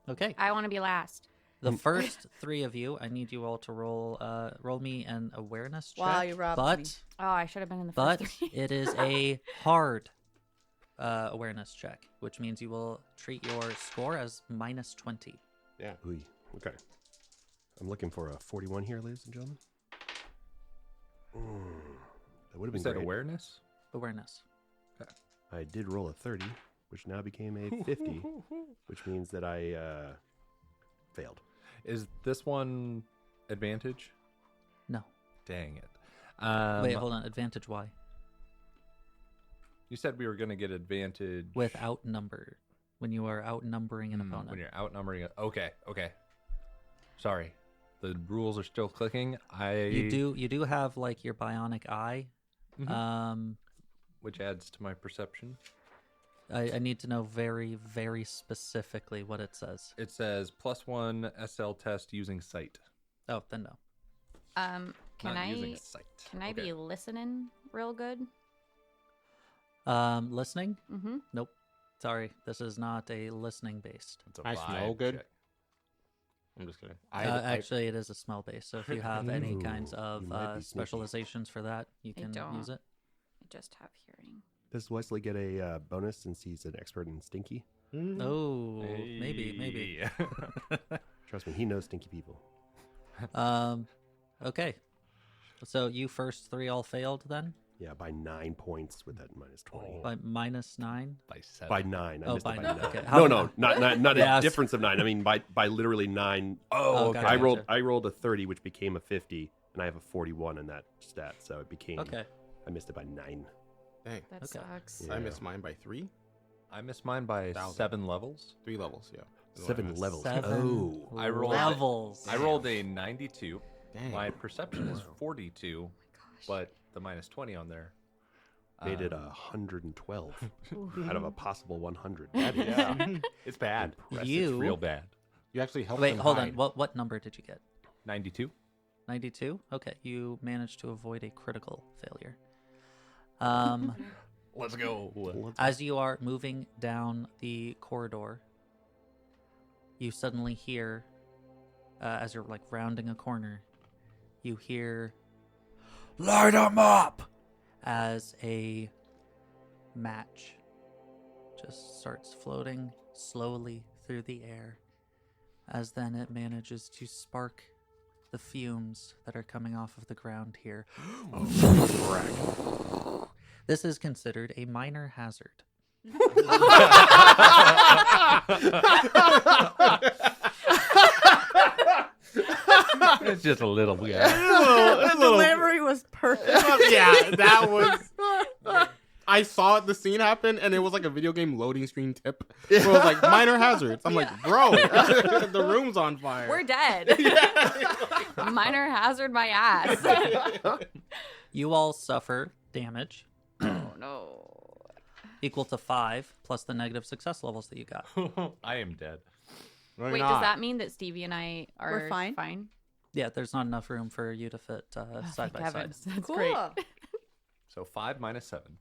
Okay. I want to be last. The first three of you, I need you all to roll me an awareness check. Wow, you robbed but me. Oh, I should have been in the but first three. it is a hard awareness check, which means you will treat your score as minus 20. Yeah. Ooh, okay. I'm looking for a 41 here, ladies and gentlemen. That would have Is been that great. awareness? Awareness. I did roll a 30, which now became a 50, which means that I failed. Is this one advantage? No. Dang it. Wait, hold on. Advantage Y. You said we were going to get advantage With outnumbered. When you are outnumbering an opponent. when you're outnumbering it. Okay. Sorry. The rules are still clicking. You do have like your bionic eye. Mhm. Which adds to my perception. I need to know very, very specifically what it says. It says +1 SL test using sight. Oh, then no. Can Not using I sight. can I Okay. be listening real good? Listening? Mm-hmm. Nope. Sorry, this is not a listening based. It's a I smell vibe good. check. I'm just kidding. Actually, it is a smell base. So if you have any kinds Ooh, of you might be sneaky. specializations for that, you I can don't. use it. I just have hearing. Does Wesley get a bonus since he's an expert in stinky? Oh, maybe. Hey. Trust me, he knows stinky people. Okay. So you first three all failed then? Yeah, by 9 points with that minus 20. By minus 9? By 7. By 9. I Oh, missed by it by nine, 9. okay. No, not Yeah, I a was- difference of 9. I mean by literally 9. Oh, okay. gotcha. I rolled a 30, which became a 50, and I have a 41 in that stat, so it became. Okay. I missed it by 9. Dang. That Okay. sucks. Yeah. I missed mine by 3. I missed mine by 1,000. 7 levels. 3 levels, yeah. is what I 7 missed. levels. 7 Oh. I rolled- levels. I rolled a 92. Dang. My perception is 42, Gosh. but the minus 20 on there Made it um, 112 out of a possible 100. That is Yeah. It's bad. impressive. It's real bad. You actually helped Wait, them hold hide. on. What number did you get? 92. 92? Okay, you managed to avoid a critical failure. Let's go. As you are moving down the corridor, you suddenly hear, as you're like rounding a corner, you hear, "Light 'em up!" as a match just starts floating slowly through the air, as then it manages to spark the fumes that are coming off of the ground here. This is considered a minor hazard. It's just a little guy. The delivery was perfect. Yeah, that was. I saw the scene happen, and it was like a video game loading screen tip. Where it was like minor hazards. I'm like, bro, the room's on fire. We're dead. Minor hazard my ass. You all suffer damage Oh no. equal to 5 plus the negative success levels that you got. I am dead. No, you're Wait, not. does that mean that Stevie and I are We're fine? Fine. Yeah, there's not enough room for you to fit side Thank by heavens. side. That's Cool. great. So 5 minus 7.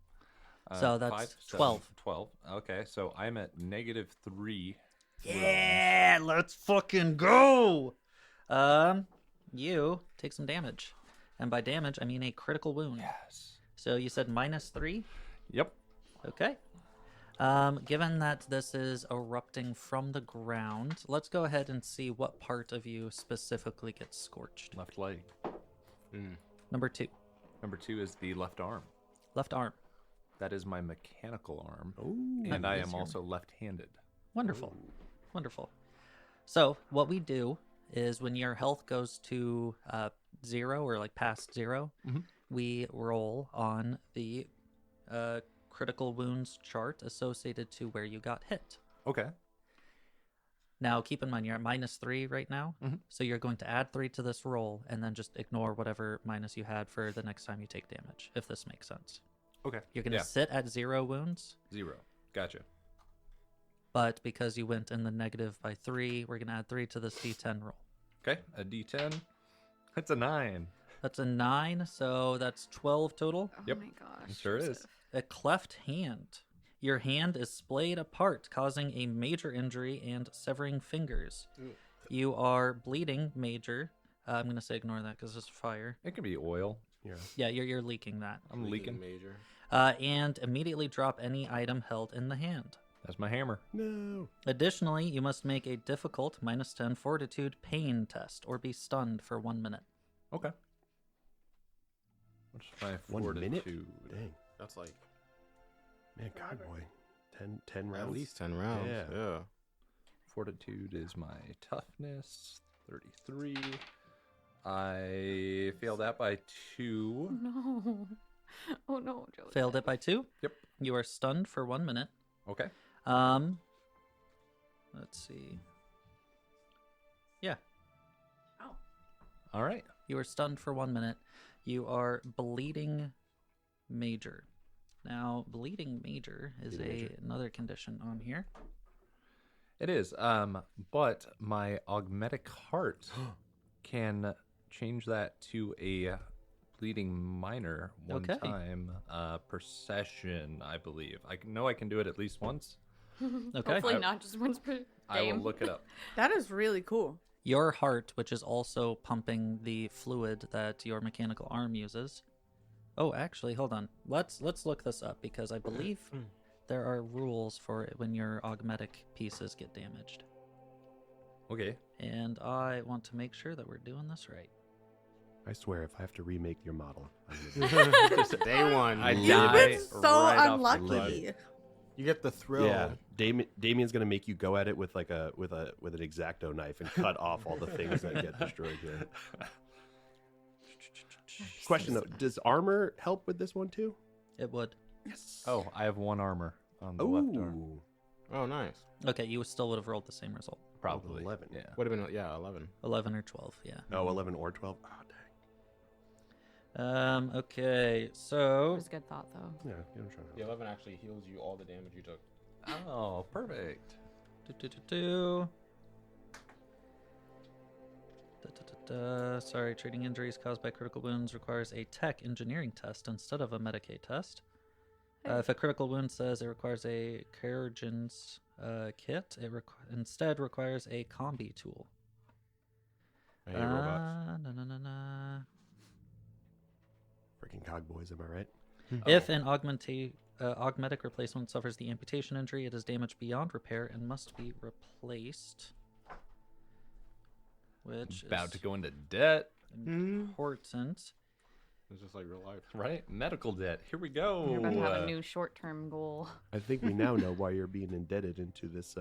So that's 5, 7, 12. 12. Okay, so I'm at -3. Yeah, let's fucking go. You take some damage, and by damage I mean a critical wound. Yes. So you said -3. Yep. Okay. Given that this is erupting from the ground, let's go ahead and see what part of you specifically gets scorched. Left leg. Number 2, Number 2 is the left arm. left arm. That is my mechanical arm. Ooh. And I Yes, am you're- also left-handed. Wonderful. Wonderful. So what we do is when your health goes to 0 or like past 0, Mhm. we roll on the critical wounds chart associated to where you got hit. Okay. Now, keep in mind, you're at -3 right now, Mhm. so you're going to add 3 to this roll and then just ignore whatever minus you had for the next time you take damage, if this makes sense. Okay. You're going to Yeah. sit at 0 wounds, 0. Gotcha. but because you went in the negative by 3, we're going to add 3 to this d10 roll. Okay. A D10. That's a 9. That's a 9, so that's 12 total. Oh Yep. my gosh. It sure is. Joseph. A cleft hand. Your hand is splayed apart, causing a major injury and severing fingers. You are bleeding major. I'm going to say ignore that because it's fire. It can be oil. Yeah. Yeah, you're leaking that. I'm leaking. Major. And immediately drop any item held in the hand. That's my hammer. No. Additionally, you must make a difficult -10 fortitude pain test or be stunned for 1 minute. Okay. What's my 1 minute? fortitude? Dang. That's like Man, God, boy. 10 rounds. at least 10 rounds. Yeah. Yeah. Fortitude is my toughness. 33. I failed that by 2. No. Oh no, Joseph. Failed it by 2. Yep. You are stunned for 1 minute. Okay. Let's see. Yeah, All right. you are stunned for 1 minute. You are bleeding major. Now, bleeding major is another condition on here. It is. But my augmetic heart can change that to a bleeding minor one Okay. time per session, I believe. I know I can do it at least once. Okay. Hopefully not just once per game. I will look it up. That is really cool. Your heart, which is also pumping the fluid that your mechanical arm uses. Oh, actually, hold on. Let's look this up because I believe there are rules for it when your augmetic pieces get damaged. Okay. And I want to make sure that we're doing this right. I swear, if I have to remake your model, I'm Just day one. I you die. live it. It's so right off the unlucky. You get the thrill. yeah, Damien's gonna make you go at it with like with an X-Acto knife and cut off all the things that get destroyed here. Question though, does armor help with this one too? It would. Yes. Oh, I have 1 armor on the left arm. Oh, nice. Okay, you still would have rolled the same result. Probably. 11. Yeah. Would have been 11. 11 or 12, yeah. Oh, 11 or 12. Oh, dang. Okay, It so was a good thought though. Yeah, I'm trying to. The 11 actually heals you all the damage you took. Oh, perfect. Sorry, treating injuries caused by critical wounds requires a tech engineering test instead of a Medicaid test. If a critical wound says it requires a Keragin's kit, it instead requires a combi tool. I hate robots. Na. Freaking cog boys, am I right? If an augmetic replacement suffers the amputation injury, it is damaged beyond repair and must be replaced. Which About is to go into debt, important. It's just like real life. right? Medical debt. Here we go. You're about to have a new short-term goal. I think we now know why you're being indebted into this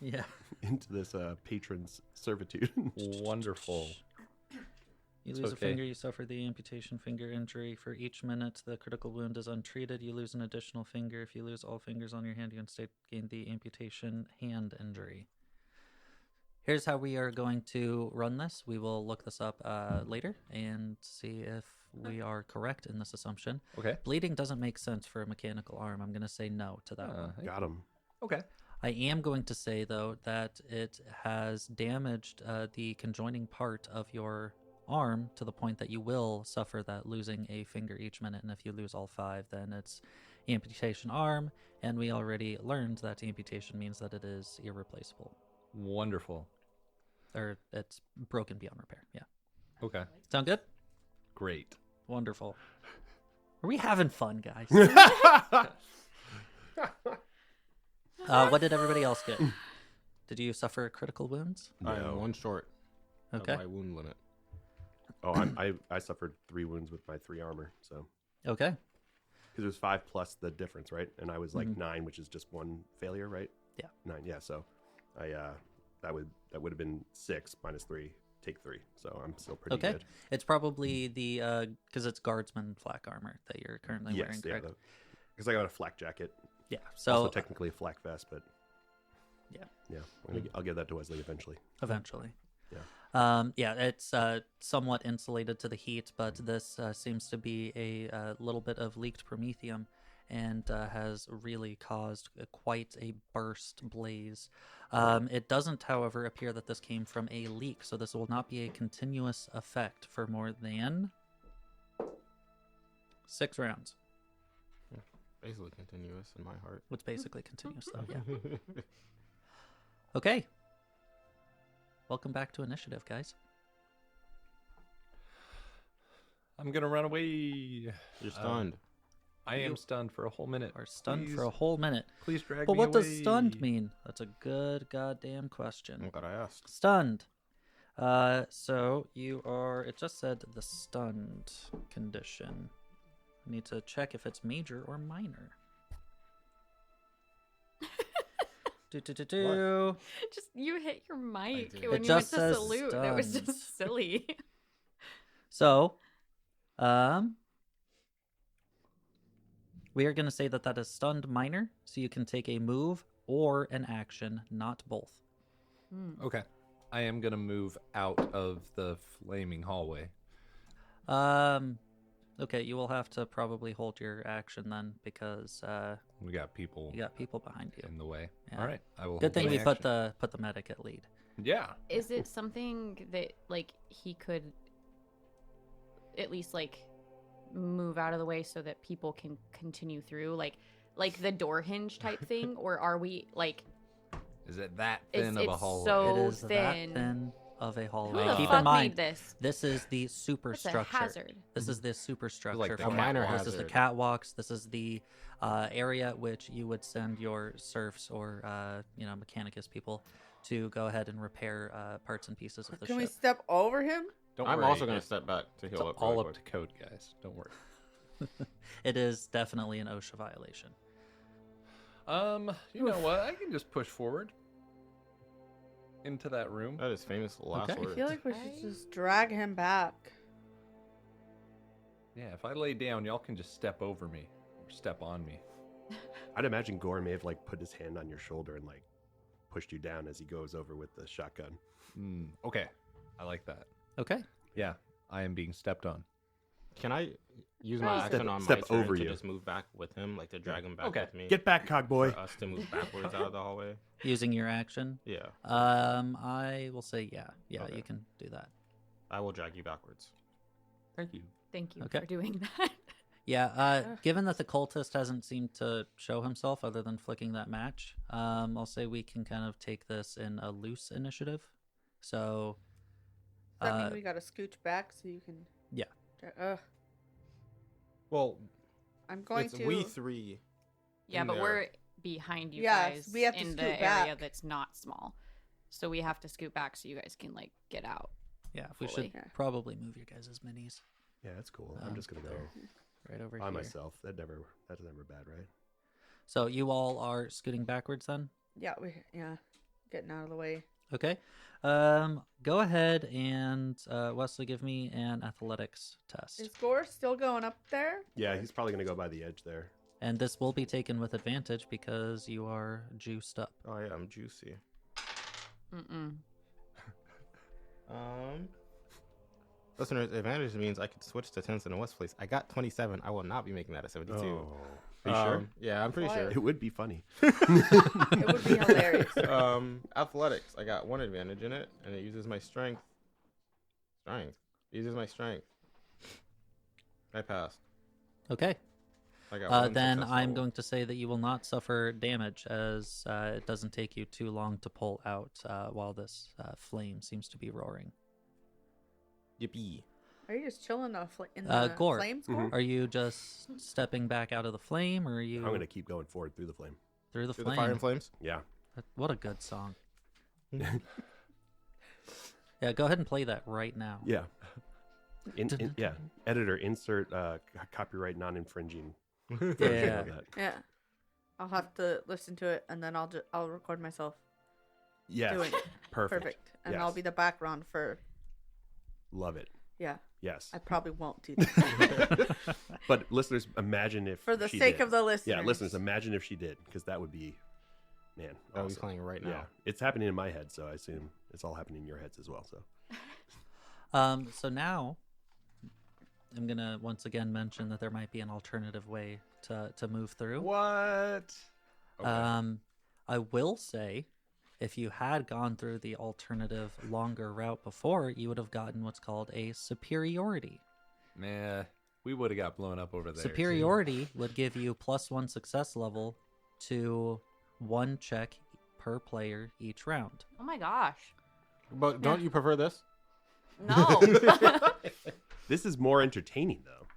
Yeah. patron's servitude. Wonderful. You It's lose a okay. finger, you suffer the amputation finger injury. For each minute the critical wound is untreated, you lose an additional finger. If you lose all fingers on your hand, you instead gain the amputation hand injury. Here's how we are going to run this. We will look this up later and see if we are correct in this assumption. Okay. Bleeding doesn't make sense for a mechanical arm. I'm going to say no to that one. Got him. Okay. I am going to say, though, that it has damaged the conjoining part of your arm to the point that you will suffer that losing a finger each minute. And if you lose all 5, then it's amputation arm. And we already learned that amputation means that it is irreplaceable. Wonderful. Or it's broken beyond repair. Yeah. Okay. Sound good? Great. Wonderful. Are we having fun, guys? What did everybody else get? Did you suffer critical wounds? I am No. 1 short Okay. of my wound limit. Oh, I suffered 3 wounds with my 3 armor, so Okay. because it was 5 plus the difference, right? And I was like 9, which is just 1 failure, right? Yeah. 9. Yeah. So that would have been 6 minus 3, take 3. So I'm still pretty Okay. good. It's probably the because it's guardsman flak armor that you're currently wearing, Yes, yeah. correct? Because I got a flak jacket, Yeah. also So technically a flak vest, but Yeah. yeah. I'll give that to Wesley eventually. eventually. Yeah. Yeah, it's somewhat insulated to the heat, but this seems to be a little bit of leaked promethium and has really caused quite a burst blaze. It doesn't, however, appear that this came from a leak, so this will not be a continuous effect for more than 6 rounds. Basically continuous in my heart. It's basically continuous, though, yeah. Okay. Welcome back to initiative, guys. I'm gonna run away. You're stunned. I am stunned for a whole minute. Are stunned Please- for a whole minute. Please drag But me what does away. stunned mean? That's a good goddamn question. I'm glad I asked. Stunned. So you are. It just said the stunned condition. I need to check if it's major or minor. Do. Just you hit your mic did. when It you went just to says salute. That was stunned. just silly. So, we are going to say that is stunned minor. So you can take a move or an action, not both. Okay. I am gonna move out of the flaming hallway. Okay, you will have to probably hold your action then because We got people you got people behind you. in the way. Yeah. All right. I will. Good hold thing my we put action. the medic at lead. Yeah. Is it something that like he could at least like move out of the way so that people can continue through, like the door hinge type thing, or are we like? Is it that It's- thin of a it's hallway? so- It is thin. that thin of a Who hallway. the Keep fuck in mind, made this? this is the superstructure. That's a hazard. This is the superstructure. Like the for minor catwalks. This is the hazard. catwalks. This is the area at which you would send your serfs or mechanicus people to go ahead and repair parts and pieces of the Can we ship. step over him? Don't I'm worry, also going to it's- step back to It's heal up. all really up to quick. code, guys. Don't worry. It is definitely an OSHA violation. You know what? I can just push forward into that room. That is famous last Okay. I word. feel like we should just drag him back. Yeah, if I lay down, y'all can just step over me or step on me. I'd imagine Gore may have like put his hand on your shoulder and like pushed you down as he goes over with the shotgun. Okay, I like that. Okay. Yeah, I am being stepped on. Can I use my Step- action on step my turn over to you. just move back with him, like to drag him back Okay. with me? Get back, cogboy. For us to move backwards out of the hallway. Using your action. Yeah, I will say yeah. Yeah, Okay. you can do that. I will drag you backwards. Thank you. Thank you Okay. for doing that. Yeah, given that the cultist hasn't seemed to show himself other than flicking that match, I'll say we can kind of take this in a loose initiative. So, Does that mean we gotta scooch back so you can? Yeah. Well, I'm going it's to. we three. Yeah, in but there. we're behind you Yes, guys we have to in the scoot area back. that's not small. So we have to scoot back so you guys can like get out. yeah, we fully. should Yeah. probably move your guys' minis Yeah, that's cool. I'm just gonna go right over by here. myself. That's never bad, right? So you all are scooting backwards then? Yeah, getting out of the way. Okay. Go ahead and Wesley, give me an athletics test. Is Gore still going up there? Yeah, he's probably gonna go by the edge there. And this will be taken with advantage because you are juiced up. Oh yeah, I'm juicy. Mm-mm. Listeners, advantage means I could switch to tens in the West place. I got 27. I will not be making that a 72. Oh, are you sure? Yeah, I'm pretty Why? sure. It would be funny. It would be hilarious. Athletics. I got one advantage in it, and it uses my strength. It uses my strength. I passed. Okay. I got one Then success I'm level. going to say that you will not suffer damage as it doesn't take you too long to pull out while this flame seems to be roaring. Yippee. Are you just chilling in the Gore. flames, Gore? Are you just stepping back out of the flame, or are you I'm gonna keep going forward through the flame. through the Through flame? the fire and flames? Yeah. What a good song. Yeah, go ahead and play that right now. Yeah. Yeah. Editor, insert copyright non-infringing. version Yeah. of that. Yeah. I'll have to listen to it, and then I'll record myself Yes. doing it. Perfect. And I'll Yes. be the background for. Love it. Yeah, Yes. I probably won't do that. But listeners, imagine if For the she sake did. of the listeners. Yeah, listeners, imagine if she did, because that would be, man. Oh, he's awesome. playing right now. Yeah, it's happening in my head, so I assume it's all happening in your heads as well. So So now I'm gonna once again mention that there might be an alternative way to move through. What? I will say, if you had gone through the alternative longer route before, you would have gotten what's called a superiority. Nah, we would have got blown up over there. too. Superiority would give you +1 success level to 1 check per player each round. Oh my gosh. But don't you prefer this? No. this is more entertaining though,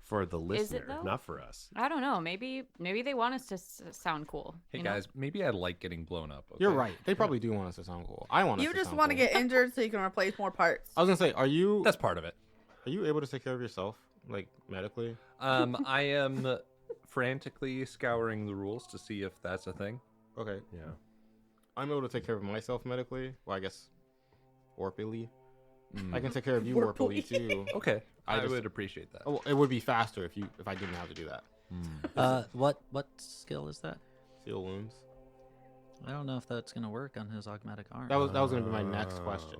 for the Is listener, it, though? not for us. I don't know. Maybe they want us to sound cool. Hey you know? guys, maybe I like getting blown up. Okay? You're right. They probably do want us to sound cool. I want us You to just sound want to cool. get injured so you can replace more parts. I was gonna say, are you That's part of it. able to take care of yourself, like medically? I am frantically scouring the rules to see if that's a thing. Okay, Yeah. I'm able to take care of myself medically. Well, I guess warpily. Mm. I can take care of you Warpily. warpily too. Okay, I I just- would appreciate that. Oh, it would be faster if I didn't have to do that. What skill is that? Seal wounds. I don't know if that's gonna work on his augmatic arm. That was gonna be my next question.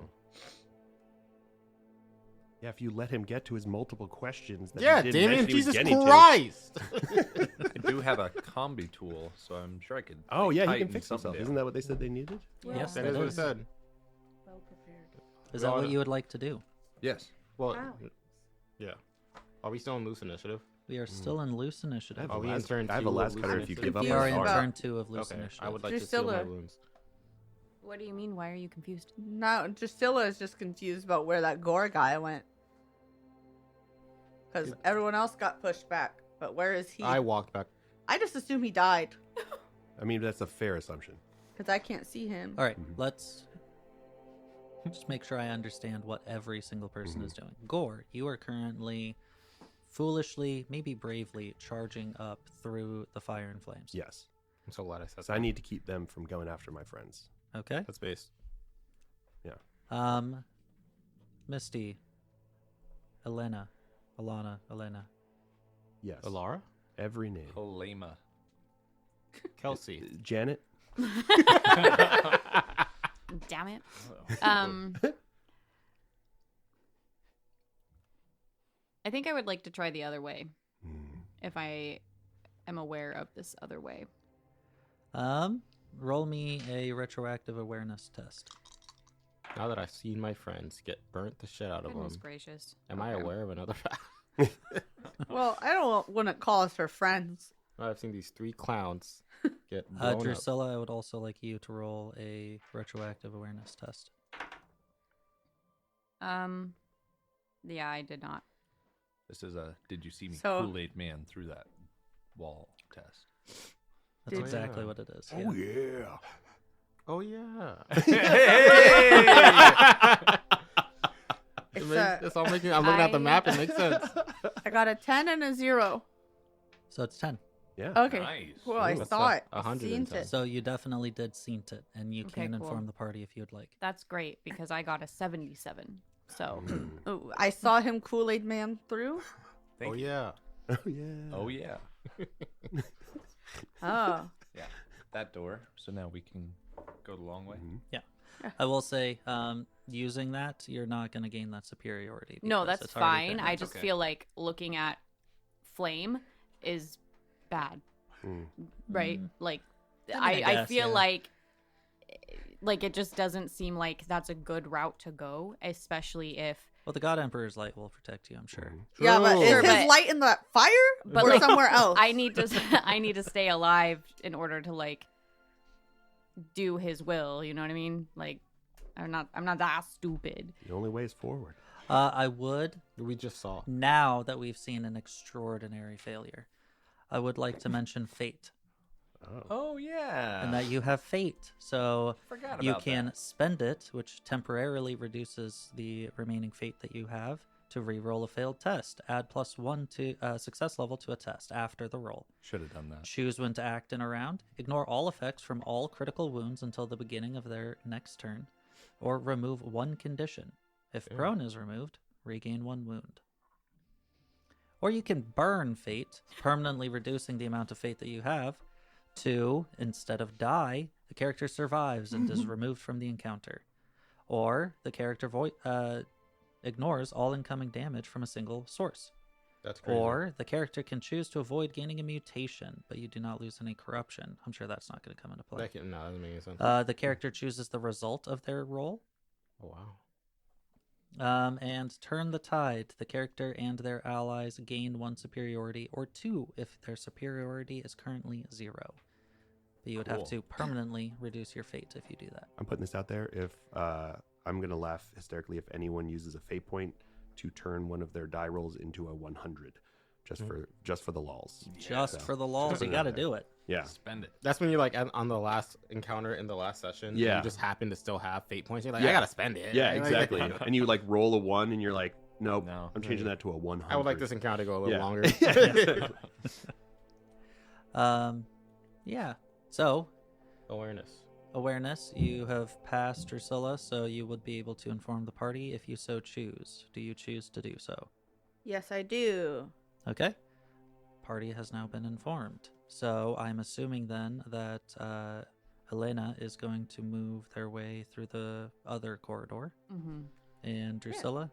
Yeah, if you let him get to his multiple questions. That Yeah, he didn't Damien, mention he was Jesus getting to. Christ! I do have a combi tool, so I'm sure I could. Oh yeah, he tighten can fix something himself. down. Isn't that what they said they needed? Yes, That that is what it is. said. Well prepared. Is that what you would like to do? Yes. Well, Wow. yeah. Are we still in loose initiative? We are still in loose initiative. Are we I in turn have a 2 of last loose cutter if you initiative? give up We on are his in arm. turn 2 of loose Okay, initiative. I would like to seal my Drusilla. wounds. What do you mean? Why are you confused? No, Drusilla is just confused about where that Gore guy went. Because everyone else got pushed back. But where is he? I walked back. I just assume he died. I mean, that's a fair assumption. Because I can't see him. All right, let's just make sure I understand what every single person is doing. Gore, you are currently foolishly, maybe bravely, charging up through the fire and flames. Yes. I'm so glad I said So I need to keep them from going after my friends. Okay. that's based. Misty, Elena, Elena. Yes. Alara? Every name. Olema. Kelsey. Janet. Damn it. I think I would like to try the other way. If I am aware of this other way. Roll me a retroactive awareness test. Now that I've seen my friends get burnt the shit out of Goodness them, gracious. am I Okay. aware of another fact? Well, wouldn't call us her friends. I've seen these 3 clowns get blown up. Drusilla, I would also like you to roll a retroactive awareness test. Yeah, I did not. This is a did you see me So- Kool-Aid man through that wall test. That's Did- exactly Yeah. what it is. Oh yeah. Oh yeah. It's It's all making. I'm looking at the map. It makes sense. I got a 10 and a 0. So it's 10. Yeah. Okay. Nice. Well, I Ooh, saw that's it. a 110. Seen it. So you definitely did seen it, and you Okay, can cool. inform the party if you'd like. That's great because I got a 77. So Oh, I saw him Kool-Aid man through. Thank Oh you. yeah. Oh yeah. Oh yeah. Oh. Yeah. That door. So now we can go the long way. I will say, using that, you're not going to gain that superiority. no, because that's it's already fine. been- I just okay. feel like looking at flame is bad, Mm. right? Mm. Like I mean, I I guess, feel yeah. like it just doesn't seem like that's a good route to go, especially if Well, the God Emperor's light will protect you, I'm sure. Yeah, but is Sure, his but- light in the fire But, or like, somewhere else? I need to I need to stay alive in order to like do his will, you know what I mean? Like I'm not that stupid. The only way is forward. I would, We just saw. now that we've seen an extraordinary failure, I would like to mention fate. Oh. Oh yeah. And that you have fate. So Forgot you about can that. spend it, which temporarily reduces the remaining fate that you have, to re-roll a failed test. Add +1 to success level to a test after the roll. Should have done that. Choose when to act in a round. Ignore all effects from all critical wounds until the beginning of their next turn. Or remove 1 condition. If Yeah. prone is removed, regain 1 wound. Or you can burn fate, permanently reducing the amount of fate that you have, to, instead of die, the character survives and is removed from the encounter. Or the character ignores all incoming damage from a single source. That's crazy. Or the character can choose to avoid gaining a mutation, but you do not lose any corruption. I'm sure that's not going to come into play. that doesn't make any sense. The character chooses the result of their roll. Oh wow. And turn the tide. The character and their allies gain 1 superiority, or 2 if their superiority is currently 0. But you would have Cool. to permanently reduce your fate if you do that. I'm putting this out there. If I'm gonna laugh hysterically if anyone uses a fate point to turn one of their die rolls into a 100, just for the lulls. Just So, for the lulls, putting you it got out to there. do it. Yeah. Spend it. That's when you're like on the last encounter in the last session. and Yeah. You just happen to still have fate points. You're like, Yeah. I gotta spend it. Yeah, Like- exactly. And you like roll a 1, and you're like, nope, No. I'm changing that to a 100. I would like this encounter to go a little Yeah. longer. Yeah. So, Awareness. awareness, you have passed Drusilla, so you would be able to inform the party if you so choose. Do you choose to do so? Yes, I do. Okay. Party has now been informed. So I'm assuming then that Elena is going to move their way through the other corridor, Mm-hmm. and Drusilla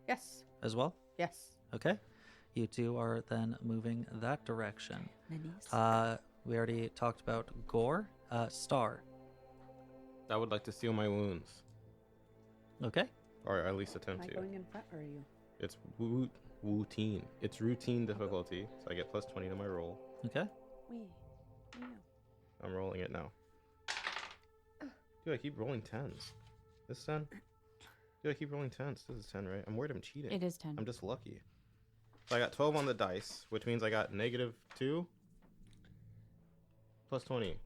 Yes. as well. Yes. Okay. You two are then moving that direction. Minis. We already talked about Gore. Star. I would like to seal my wounds, Okay. or at least Am attempt I to. going in front or are you? It's routine. It's routine difficulty, so I get +20 to my roll. Okay. We. I'm rolling it now. Dude, I keep rolling 10s. This 10? Dude, I keep rolling 10s. This is 10, right? I'm worried I'm cheating. It is 10. I'm just lucky. So I got 12 on the dice, which means I got -2 +20.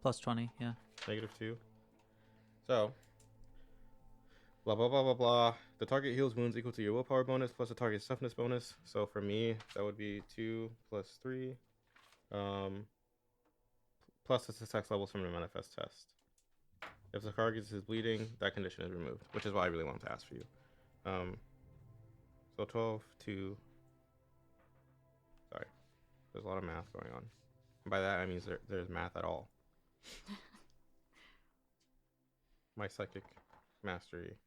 +20, yeah. -2. So, blah, blah, blah, blah, blah. The target heals wounds equal to your willpower bonus plus the target's toughness bonus. So for me, that would be 2 + 3. Plus the success levels from the manifest test. If the target is bleeding, that condition is removed, which is why I really wanted to ask for you. So 12 to... Sorry. There's a lot of math going on. And by that, I mean there's math at all. My psychic mastery.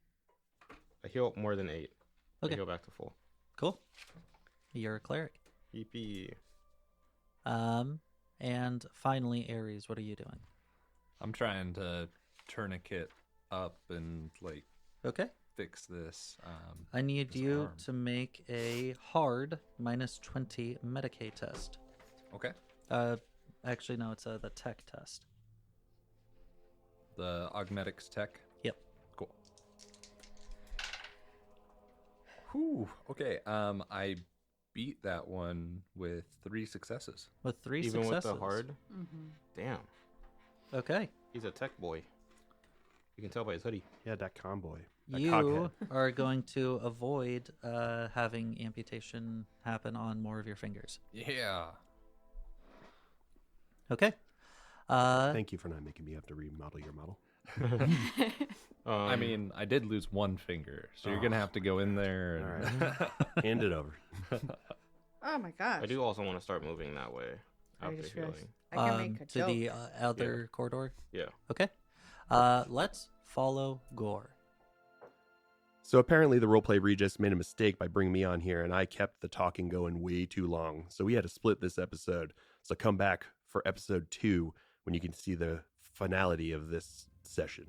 I heal more than 8. Okay. I heal back to full. Cool. You're a cleric. EP. And finally, Ares, what are you doing? I'm trying to tourniquet up and like Okay. fix this. I need this you arm. to make a hard -20 Medicaid test. Okay. Actually, no, it's the tech test. The Augmetics tech. Yep. Cool. Whew. Okay. I beat that one with 3 successes. With 3 Even successes. with the hard? Mm-hmm. Damn. Okay. He's a tech boy. You can tell by his hoodie. Yeah, that convoy. That You cockhead. are going to avoid having amputation happen on more of your fingers. Yeah. Okay. Thank you for not making me have to remodel your model. I mean, I did lose 1 finger, so you're gonna have to go in there. And... All right. Hand it over. Oh my gosh. I do also want to start moving that way I after just realized healing. I can make a to joke. the other corridor. Yeah. Okay. Let's follow Gore. So apparently the roleplay Regis made a mistake by bringing me on here, and I kept the talking going way too long. So we had to split this episode. So come back for episode 2 when you can see the finality of this session.